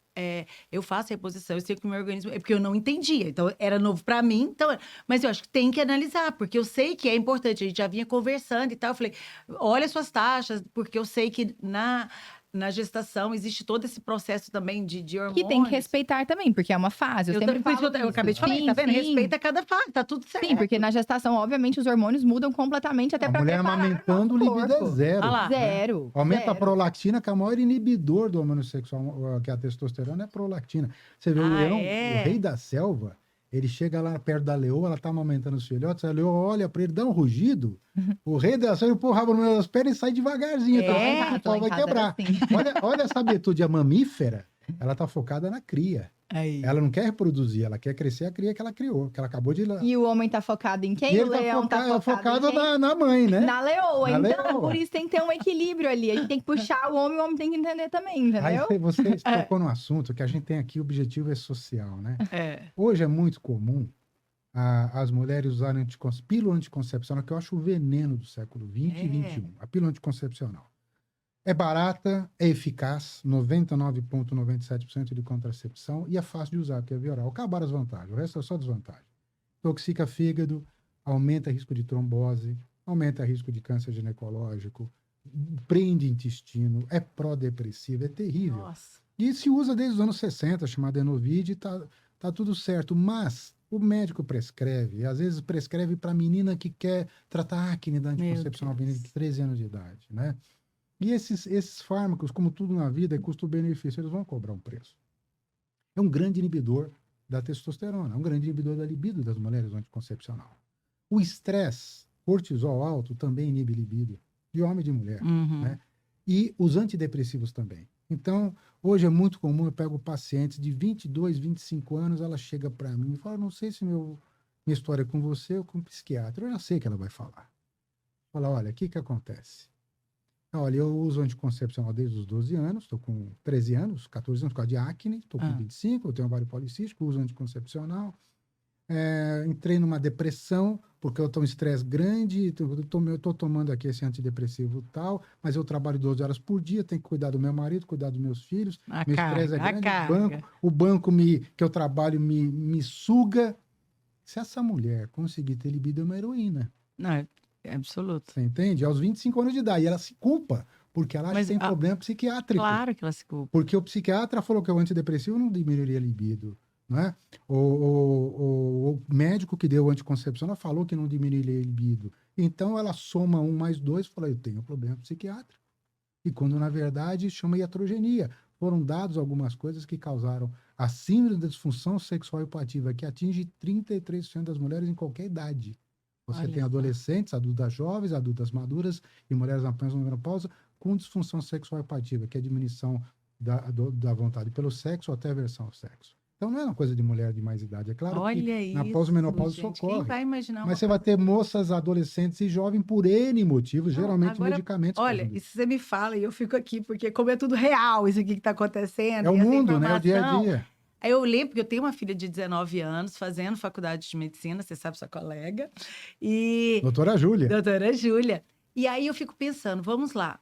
eu faço reposição, eu sei que o meu organismo... É porque eu não entendia, então era novo pra mim, então... Mas eu acho que tem que analisar, porque eu sei que é importante, a gente já vinha conversando e tal, eu falei, olha as suas taxas, porque eu sei que na gestação existe todo esse processo também de hormônios. Que tem que respeitar também, porque é uma fase. Eu sempre por isso falo que eu acabei de isso. falar, tá vendo? Sim. Respeita cada fase, tá tudo certo. Sim, porque na gestação, obviamente, os hormônios mudam completamente até A pra mulher preparar amamentando, o o nosso libido é corpo. zero. Ah lá. Zero. Aumenta a zero. prolactina, que é o maior inibidor do hormônio sexual, que é a testosterona, é a prolactina. Você vê o leão, o rei da selva, ele chega lá perto da leoa, ela tá amamentando os filhotes, a leoa olha pra ele, dá um rugido, o rei da selva põe o rabo no meio das pernas e sai devagarzinho, tá? Lá O em pau vai casa era quebrar. assim. Olha essa virtude, a mamífera, ela tá focada na cria. Aí. Ela não quer reproduzir, ela quer crescer a cria que ela criou, que ela acabou de... E o homem tá focado em quem? E O ele leão tá focado em quem? na mãe, né? Na leoa. Na Então, leoa. por isso tem que ter um equilíbrio ali. A gente tem que puxar o homem tem que entender também, Aí entendeu? você tocou num assunto que a gente tem aqui, o objetivo é social, né? É. Hoje é muito comum as mulheres usarem pílula anticoncepcional, que eu acho o veneno do século XX e XXI, a pílula anticoncepcional. É barata, é eficaz, 99,97% de contracepção e é fácil de usar, porque é via oral. Acabaram as vantagens, o resto é só desvantagem. Intoxica fígado, aumenta risco de trombose, aumenta risco de câncer ginecológico, prende intestino, é pró-depressivo, é terrível. Nossa. E se usa desde os anos 60, chamada Enovid, tá tudo certo. Mas o médico prescreve, e às vezes prescreve para menina que quer tratar acne da anticoncepção, menina de 13 anos de idade, né? E esses fármacos, como tudo na vida, é custo-benefício, eles vão cobrar um preço. É um grande inibidor da testosterona, é um grande inibidor da libido das mulheres no anticoncepcional. O estresse, cortisol alto, também inibe libido, de homem e de mulher, né? E os antidepressivos também. Então, hoje é muito comum, eu pego pacientes de 22, 25 anos, ela chega para mim e fala, não sei se minha história é com você ou com o psiquiatra. Eu já sei que ela vai falar. Fala, olha, o que acontece? Olha, eu uso anticoncepcional desde os 12 anos, estou com 13 anos, 14 anos por causa de acne, estou com 25, eu tenho ovário policístico, uso anticoncepcional. Entrei numa depressão, porque eu estou em estresse grande, eu estou tomando aqui esse antidepressivo e tal, mas eu trabalho 12 horas por dia, tenho que cuidar do meu marido, cuidar dos meus filhos, meu estresse é grande, o banco que eu trabalho me suga. Se essa mulher conseguir ter libido, é uma heroína. Não, é absoluto. Você entende? Aos 25 anos de idade, ela se culpa, porque ela acha que tem problema psiquiátrico. Claro que ela se culpa. Porque o psiquiatra falou que o antidepressivo não diminuiria a libido. Né? O médico que deu o anticoncepcional falou que não diminuiria a libido. Então ela soma 1 mais 2 e fala, eu tenho problema psiquiátrico. E quando na verdade chama iatrogenia. Foram dados algumas coisas que causaram a síndrome da disfunção sexual hipoativa, que atinge 33% das mulheres em qualquer idade. Você tem adolescentes, adultas jovens, adultas maduras e mulheres apenas na menopausa com disfunção sexual hipoativa, que é a diminuição da vontade pelo sexo ou até aversão ao sexo. Então não é uma coisa de mulher de mais idade. É claro que na pós-menopausa isso ocorre. Quem vai imaginar mas você vai ter moças, adolescentes e jovens por N motivos, geralmente agora, medicamentos. Olha, isso você me fala e eu fico aqui, porque como é tudo real isso aqui que está acontecendo. É o mundo, né? O dia a dia. Aí eu lembro que eu tenho uma filha de 19 anos fazendo faculdade de medicina, você sabe, sua colega. E... Doutora Júlia. Doutora Júlia. E aí eu fico pensando, vamos lá.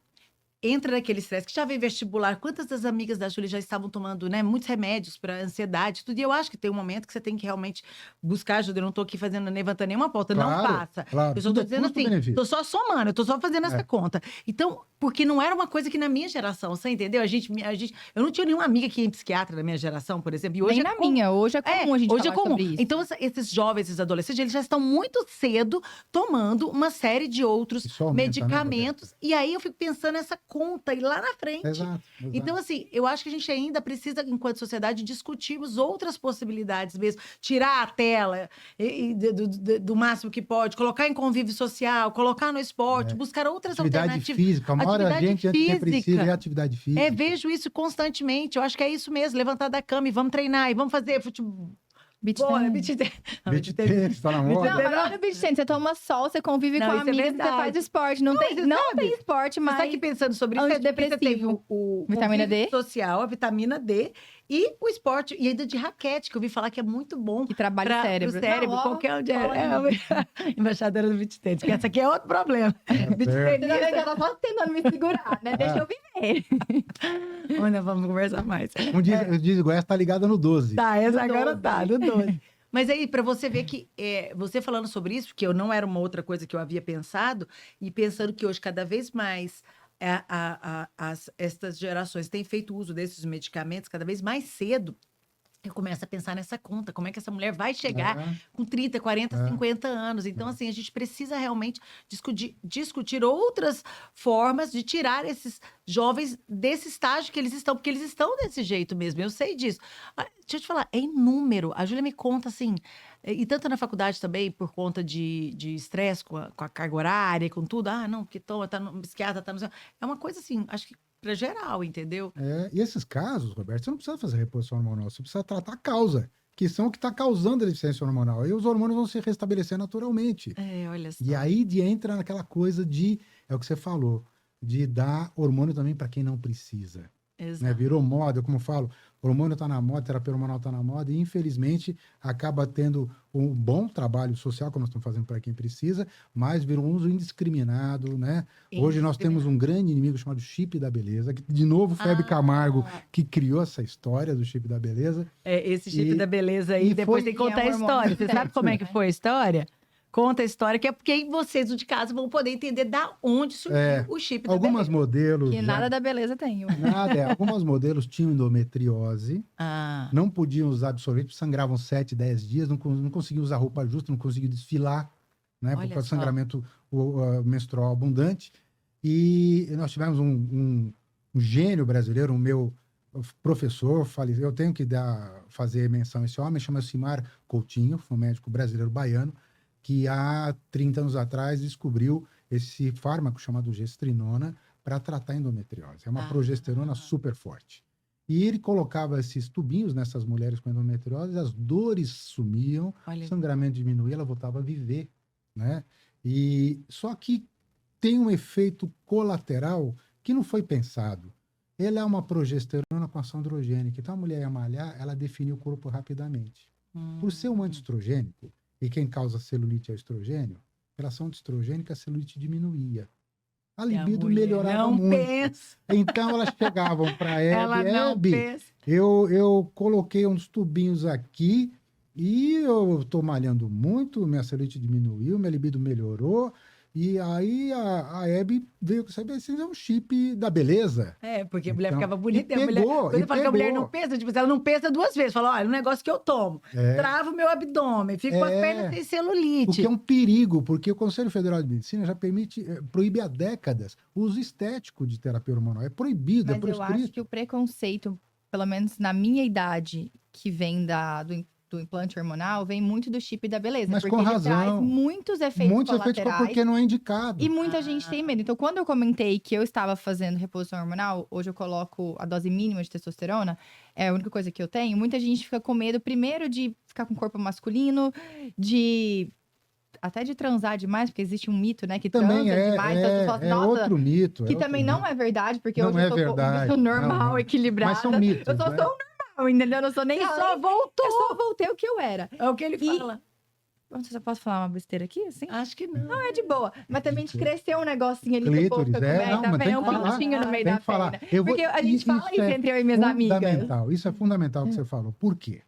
Entra naquele estresse, que já vem vestibular. Quantas das amigas da Júlia já estavam tomando, né, muitos remédios para ansiedade, tudo. E eu acho que tem um momento que você tem que realmente buscar ajuda. Eu não estou aqui levantando nenhuma pauta, claro, não passa. Claro. Eu só estou dizendo assim, estou só somando, eu estou só fazendo essa conta. Então, porque não era uma coisa que na minha geração, você entendeu? Eu não tinha nenhuma amiga que ia em psiquiatra na minha geração, por exemplo. E hoje nem na minha, hoje é comum a gente hoje falar é comum. sobre isso. Então, esses jovens, esses adolescentes, eles já estão muito cedo tomando uma série de outros medicamentos. Né? E aí eu fico pensando nessa conta e lá na frente. Exato. Então, assim, eu acho que a gente ainda precisa, enquanto sociedade, discutirmos outras possibilidades mesmo. Tirar a tela do máximo que pode, colocar em convívio social, colocar no esporte, buscar outras alternativas. Atividade física, a maior agente antidepressiva é a atividade física. Vejo isso constantemente. Eu acho que é isso mesmo, levantar da cama e vamos treinar, e vamos fazer futebol. Beach tennis, tá na moda. Não, mas olha o beach tennis, você toma sol, você convive com amigos, você faz esporte. Não tem esporte, mas... Você tá aqui pensando sobre isso, antidepressivo. Você tem o vitamina D social, a vitamina D e o esporte, e ainda de raquete, que eu ouvi falar que é muito bom. Que trabalha o cérebro. Não, qualquer onde embaixadora do beach tennis, porque essa aqui é outro problema. Beach tennis, eu tô só tentando me segurar, né? Deixa eu viver. Olha, vamos conversar mais. O Diz Goiás tá ligada no 12. Tá, essa agora tá, no 12. Mas aí, para você ver que você falando sobre isso, porque eu não era uma outra coisa que eu havia pensado, e pensando que hoje cada vez mais estas gerações têm feito uso desses medicamentos cada vez mais cedo, eu começo a pensar nessa conta, como é que essa mulher vai chegar com 30, 40, 50 anos. Então, assim, a gente precisa realmente discutir outras formas de tirar esses jovens desse estágio que eles estão, porque eles estão desse jeito mesmo, eu sei disso. Deixa eu te falar, é inúmero. A Júlia me conta, assim, e tanto na faculdade também, por conta de estresse com a carga horária, com tudo. Não, porque tá no psiquiatra, tá no... É uma coisa assim, acho que para geral, entendeu? E esses casos, Roberto, você não precisa fazer reposição hormonal, você precisa tratar a causa, que são o que está causando a deficiência hormonal. Aí os hormônios vão se restabelecer naturalmente. Olha só. E aí entra naquela coisa é o que você falou, de dar hormônio também para quem não precisa. né? Exato. Virou moda, como eu falo, o hormônio está na moda, a terapia hormonal está na moda, e infelizmente acaba tendo um bom trabalho social, como nós estamos fazendo para quem precisa, mas virou um uso indiscriminado, né? Hoje nós temos um grande inimigo chamado chip da beleza, que de novo foi Hebe Camargo que criou essa história do chip da beleza. Esse chip E- da beleza aí, e depois foi- tem que contar E é a um hormônio história. Você sabe como é que né? foi a história? Conta a história, que é porque aí vocês, o de casa, vão poder entender da onde surgiu o chip da Algumas beleza. modelos. Que nada da beleza tem. Algumas modelos tinham endometriose, Ah, não podiam usar absorvente, sangravam 7, 10 dias, não conseguiam usar roupa justa, não conseguiam desfilar, né? Por Olha causa do só. sangramento menstrual abundante. E nós tivemos um gênio brasileiro, o meu professor, eu tenho que fazer menção a esse homem, chama Cimar Coutinho, foi um médico brasileiro baiano, que há 30 anos atrás descobriu esse fármaco chamado gestrinona para tratar a endometriose. É uma progesterona super forte. E ele colocava esses tubinhos nessas mulheres com endometriose, as dores sumiam, olha. o sangramento diminuía, ela voltava a viver, né? E só que tem um efeito colateral que não foi pensado. Ele é uma progesterona com ação androgênica. Então a mulher ia malhar, ela define o corpo rapidamente. Por ser um antiestrogênico, e quem causa celulite é o estrogênio, pela ação antiestrogênica a celulite diminuía. A libido melhorava não muito. Pensa. Então elas chegavam para Ela não Hebe, pensa. eu coloquei uns tubinhos aqui e eu estou malhando muito, minha celulite diminuiu, minha libido melhorou. E aí a Hebe veio com saber se é um chip da beleza. Porque a mulher Então, ficava bonita. e A mulher, pegou, quando e eu falo que a mulher pegou. não pensa, tipo, ela não pensa duas vezes. Fala, olha, um negócio que eu tomo. Trava o meu abdômen, fico com as pernas sem O celulite. que é um perigo, porque o Conselho Federal de Medicina já proíbe há décadas o uso estético de terapia hormonal. É proibido, é Mas eu acho proscrito. que o preconceito, pelo menos na minha idade, que vem do implante hormonal, vem muito do chip da beleza. Mas porque com ele razão. traz muitos efeitos Muitos efeitos colaterais. porque não é indicado. E muita gente tem medo. Então, quando eu comentei que eu estava fazendo reposição hormonal, hoje eu coloco a dose mínima de testosterona, é a única coisa que eu tenho. Muita gente fica com medo, primeiro, de ficar com corpo masculino, até de transar demais, porque existe um mito, né? Que Também transa demais. Então, as pessoas falam, nossa, outro mito. que também não é verdade, porque Não hoje é eu verdade. sou normal, Não. equilibrada. Mas são mitos, Eu só né? sou normal, entendeu? Eu não sou nem E só além. voltou. Eu só voltei o que eu era. É o que ele fala. Não sei se eu posso falar uma besteira aqui, assim? Acho que não. É de boa. Mas também cresceu um negocinho ali que o povo Clítoris, fica com medo, não, tá mas tem vendo? que Um falar. pintinho no meio Tem da que falar. perna. Eu vou- Porque a gente fala isso entre eu e minhas amigas. Fundamental. Isso é fundamental o que você falou. Por quê?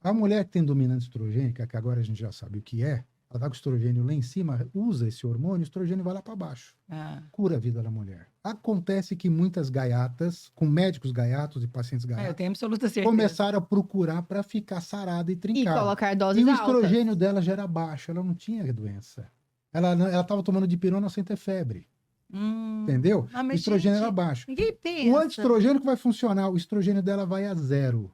A mulher que tem dominância estrogênica, que agora a gente já sabe o que é, ela tá com estrogênio lá em cima, usa esse hormônio, o estrogênio vai lá para baixo. Cura a vida da mulher. Acontece que muitas gaiatas, com médicos gaiatos e pacientes Eu gaiatos, tenho absoluta certeza. começaram a procurar para ficar sarada e E trincada. colocar E doses o altas. estrogênio dela já era baixo, ela não tinha doença. Ela estava tomando dipirona sem ter febre, entendeu? Ah, O mas, estrogênio gente, era baixo. ninguém pensa. O antiestrogênio que vai funcionar, o estrogênio dela vai a 0.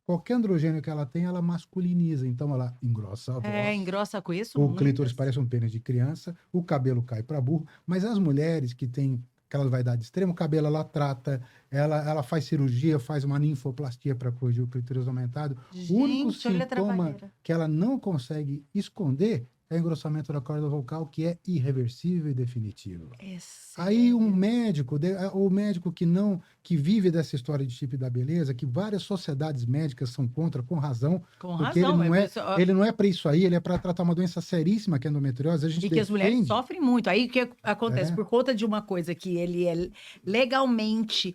Qualquer androgênio que ela tem, ela masculiniza. Então, ela engrossa a voz. Engrossa com isso. O clítoris parece um pênis de criança, o cabelo cai para burro. Mas as mulheres que têm aquela vaidade extrema, o cabelo ela trata, ela faz cirurgia, faz uma ninfoplastia para corrigir o clítoris aumentado. Gente, O único olha a sintoma trabalheira. que ela não consegue esconder é engrossamento da corda vocal, que é irreversível e definitivo. Aí um médico, o médico que vive dessa história de chip da beleza, que várias sociedades médicas são contra, com razão, Com porque razão. ele não é para isso aí, ele é para tratar uma doença seríssima que é a endometriose. A gente E que as mulheres defende. sofrem muito. Aí o que acontece? É. Por conta de uma coisa que ele é legalmente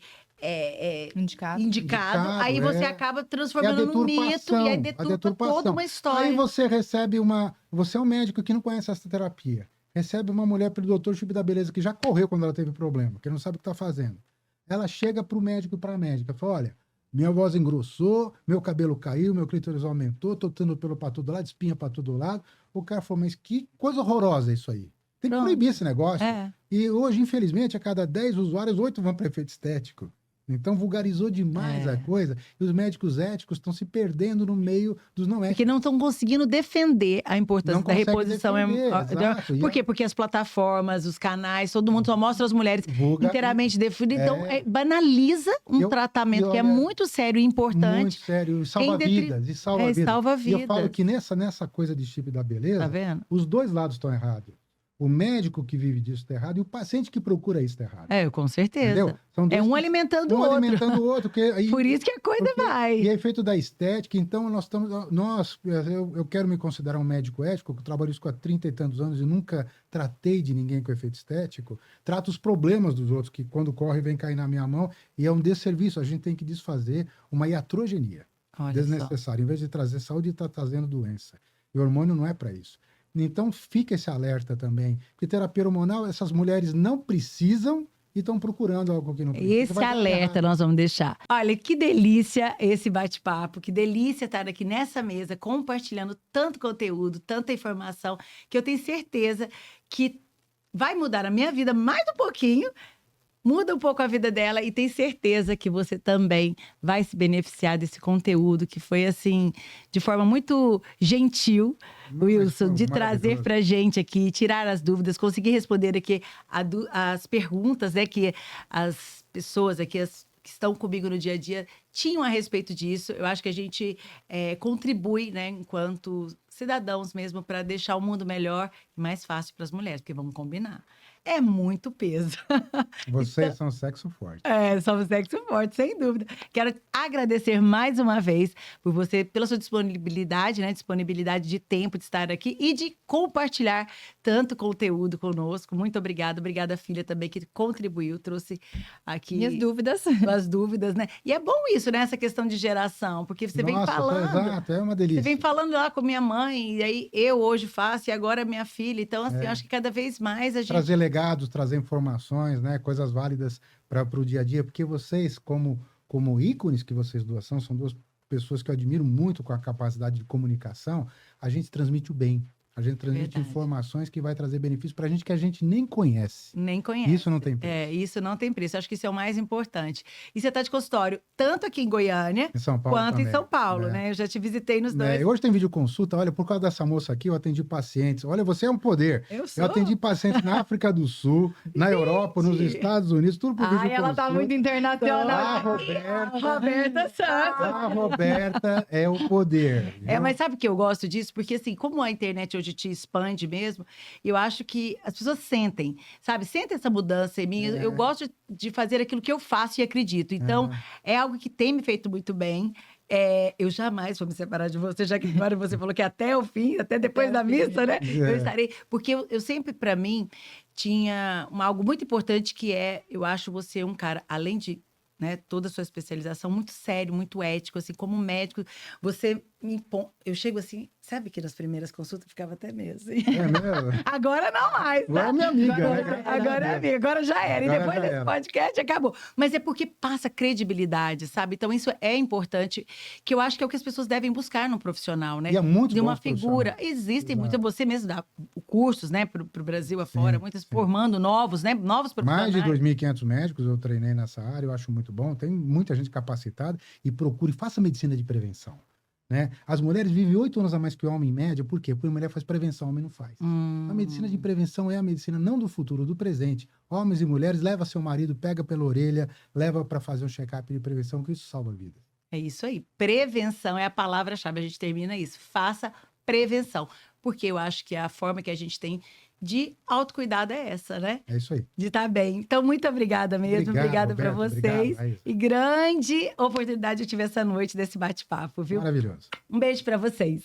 indicado, aí você acaba transformando num mito e aí deturpa toda uma história. Aí você recebe você é um médico que não conhece essa terapia, recebe uma mulher pelo doutor chip da beleza que já correu quando ela teve problema, que não sabe o que está fazendo. Ela chega para o médico e para a médica, fala, olha, minha voz engrossou, meu cabelo caiu, meu clítoris aumentou, tô tendo pelo para todo lado, espinha para todo lado. O cara falou, mas que coisa horrorosa isso aí. Tem que proibir esse negócio. E hoje, infelizmente, a cada 10 usuários, 8 vão para efeito estético. Então, vulgarizou demais a coisa. E os médicos éticos estão se perdendo no meio dos não éticos. Porque não estão conseguindo defender a importância da reposição. Por quê? Porque as plataformas, os canais, todo mundo só mostra as mulheres inteiramente definidas. Então, banaliza um tratamento que é muito sério e importante. Muito sério. E salva vidas. E salva vidas. Salva vidas. E eu falo que nessa coisa de chip da beleza, tá vendo? os dois lados estão errados. O médico que vive disso está errado e o paciente que procura isso está errado. É, com certeza. Entendeu? São É dois um alimentando o um outro. alimentando o outro. Por isso que a coisa vai. E é efeito da estética. Então, eu quero me considerar um médico ético, que eu trabalho isso há 30 e tantos anos e nunca tratei de ninguém com efeito estético. Trato os problemas dos outros, que quando corre vem cair na minha mão, e é um desserviço. A gente tem que desfazer uma iatrogenia Olha desnecessária. Em vez de trazer saúde, está trazendo doença. E o hormônio não é para isso. Então, fica esse alerta também. Porque terapia hormonal, essas mulheres não precisam e estão procurando algo que não precisa. Esse alerta nós vamos deixar. Olha, que delícia esse bate-papo, que delícia estar aqui nessa mesa compartilhando tanto conteúdo, tanta informação, que eu tenho certeza que vai mudar a minha vida mais um pouquinho, muda um pouco a vida dela e tenho certeza que você também vai se beneficiar desse conteúdo que foi assim, de forma muito gentil, Wilson, de trazer pra gente aqui, tirar as dúvidas, conseguir responder aqui as perguntas, né, que as pessoas aqui, que estão comigo no dia a dia, tinham a respeito disso. Eu acho que a gente contribui, né, enquanto cidadãos mesmo, para deixar o mundo melhor e mais fácil para as mulheres, porque vamos combinar. É muito peso. Vocês são sexo forte. Somos sexo forte, sem dúvida. Quero agradecer mais uma vez por você, pela sua disponibilidade, né? Disponibilidade de tempo de estar aqui e de compartilhar tanto conteúdo conosco. Muito obrigada. Obrigada, filha, também, que contribuiu, trouxe aqui Minhas dúvidas. as dúvidas, né? E é bom isso, né? Essa questão de geração, porque você vem falando. Exato, é uma delícia. Você vem falando lá com minha mãe, e aí eu hoje faço, e agora minha filha. Então, assim, eu acho que cada vez mais a gente. Trazer legados, trazer informações, né? Coisas válidas para o dia a dia, porque vocês, como ícones que vocês duas são duas pessoas que eu admiro muito com a capacidade de comunicação. A gente transmite o bem. A gente transmite informações que vai trazer benefícios para a gente que a gente nem conhece. Nem conhece. Isso não tem preço. Isso não tem preço. Acho que isso é o mais importante. E você está de consultório tanto aqui em Goiânia, em São Paulo quanto também, em São Paulo, né? Eu já te visitei nos dois. Hoje tem videoconsulta. Olha, por causa dessa moça aqui, eu atendi pacientes. Olha, você é um poder. Eu atendi pacientes na África do Sul, na Europa, nos Estados Unidos, tudo por videoconsulta. Ela tá muito internacional. A Roberta Santos. A Roberta é o poder. Mas sabe que eu gosto disso? Porque assim, como a internet hoje te expande mesmo, eu acho que as pessoas sentem, sabe? Sentem essa mudança em mim. Eu gosto de fazer aquilo que eu faço e acredito. Então, é algo que tem me feito muito bem. Eu jamais vou me separar de você, já que agora você falou que até o fim, até depois da missa, né? Eu estarei. Porque eu sempre, para mim, tinha algo muito importante que eu acho você um cara, além de, né, toda a sua especialização, muito sério, muito ético, assim, como médico, você me impõe. Eu chego assim, sabe que nas primeiras consultas eu ficava até meio assim. É mesmo? Agora não mais. Agora é minha amiga, né? Agora é amiga, agora já era. Agora e depois desse podcast acabou. Mas é porque passa credibilidade, sabe? Então isso é importante, que eu acho que é o que as pessoas devem buscar num profissional, né? E é muito de uma bom figura. Existem muitas, você mesmo dá cursos, né, pro Brasil afora, muitas formando novos, né? Novos profissionais. Mais de 2.500 médicos eu treinei nessa área, eu acho muito bom. Tem muita gente capacitada e procure, faça medicina de prevenção. Né? As mulheres vivem 8 anos a mais que o homem em média, por quê? Porque a mulher faz prevenção, o homem não faz. A medicina de prevenção é a medicina não do futuro, do presente. Homens e mulheres, leva seu marido, pega pela orelha, leva para fazer um check-up de prevenção, que isso salva vidas. É isso aí. Prevenção é a palavra-chave. A gente termina isso. Faça prevenção. Porque eu acho que a forma que a gente tem de autocuidado é essa, né? É isso aí. De estar bem. Então, muito obrigada mesmo. Obrigada para vocês. Obrigado, e grande oportunidade eu tive essa noite desse bate-papo, viu? Maravilhoso. Um beijo para vocês.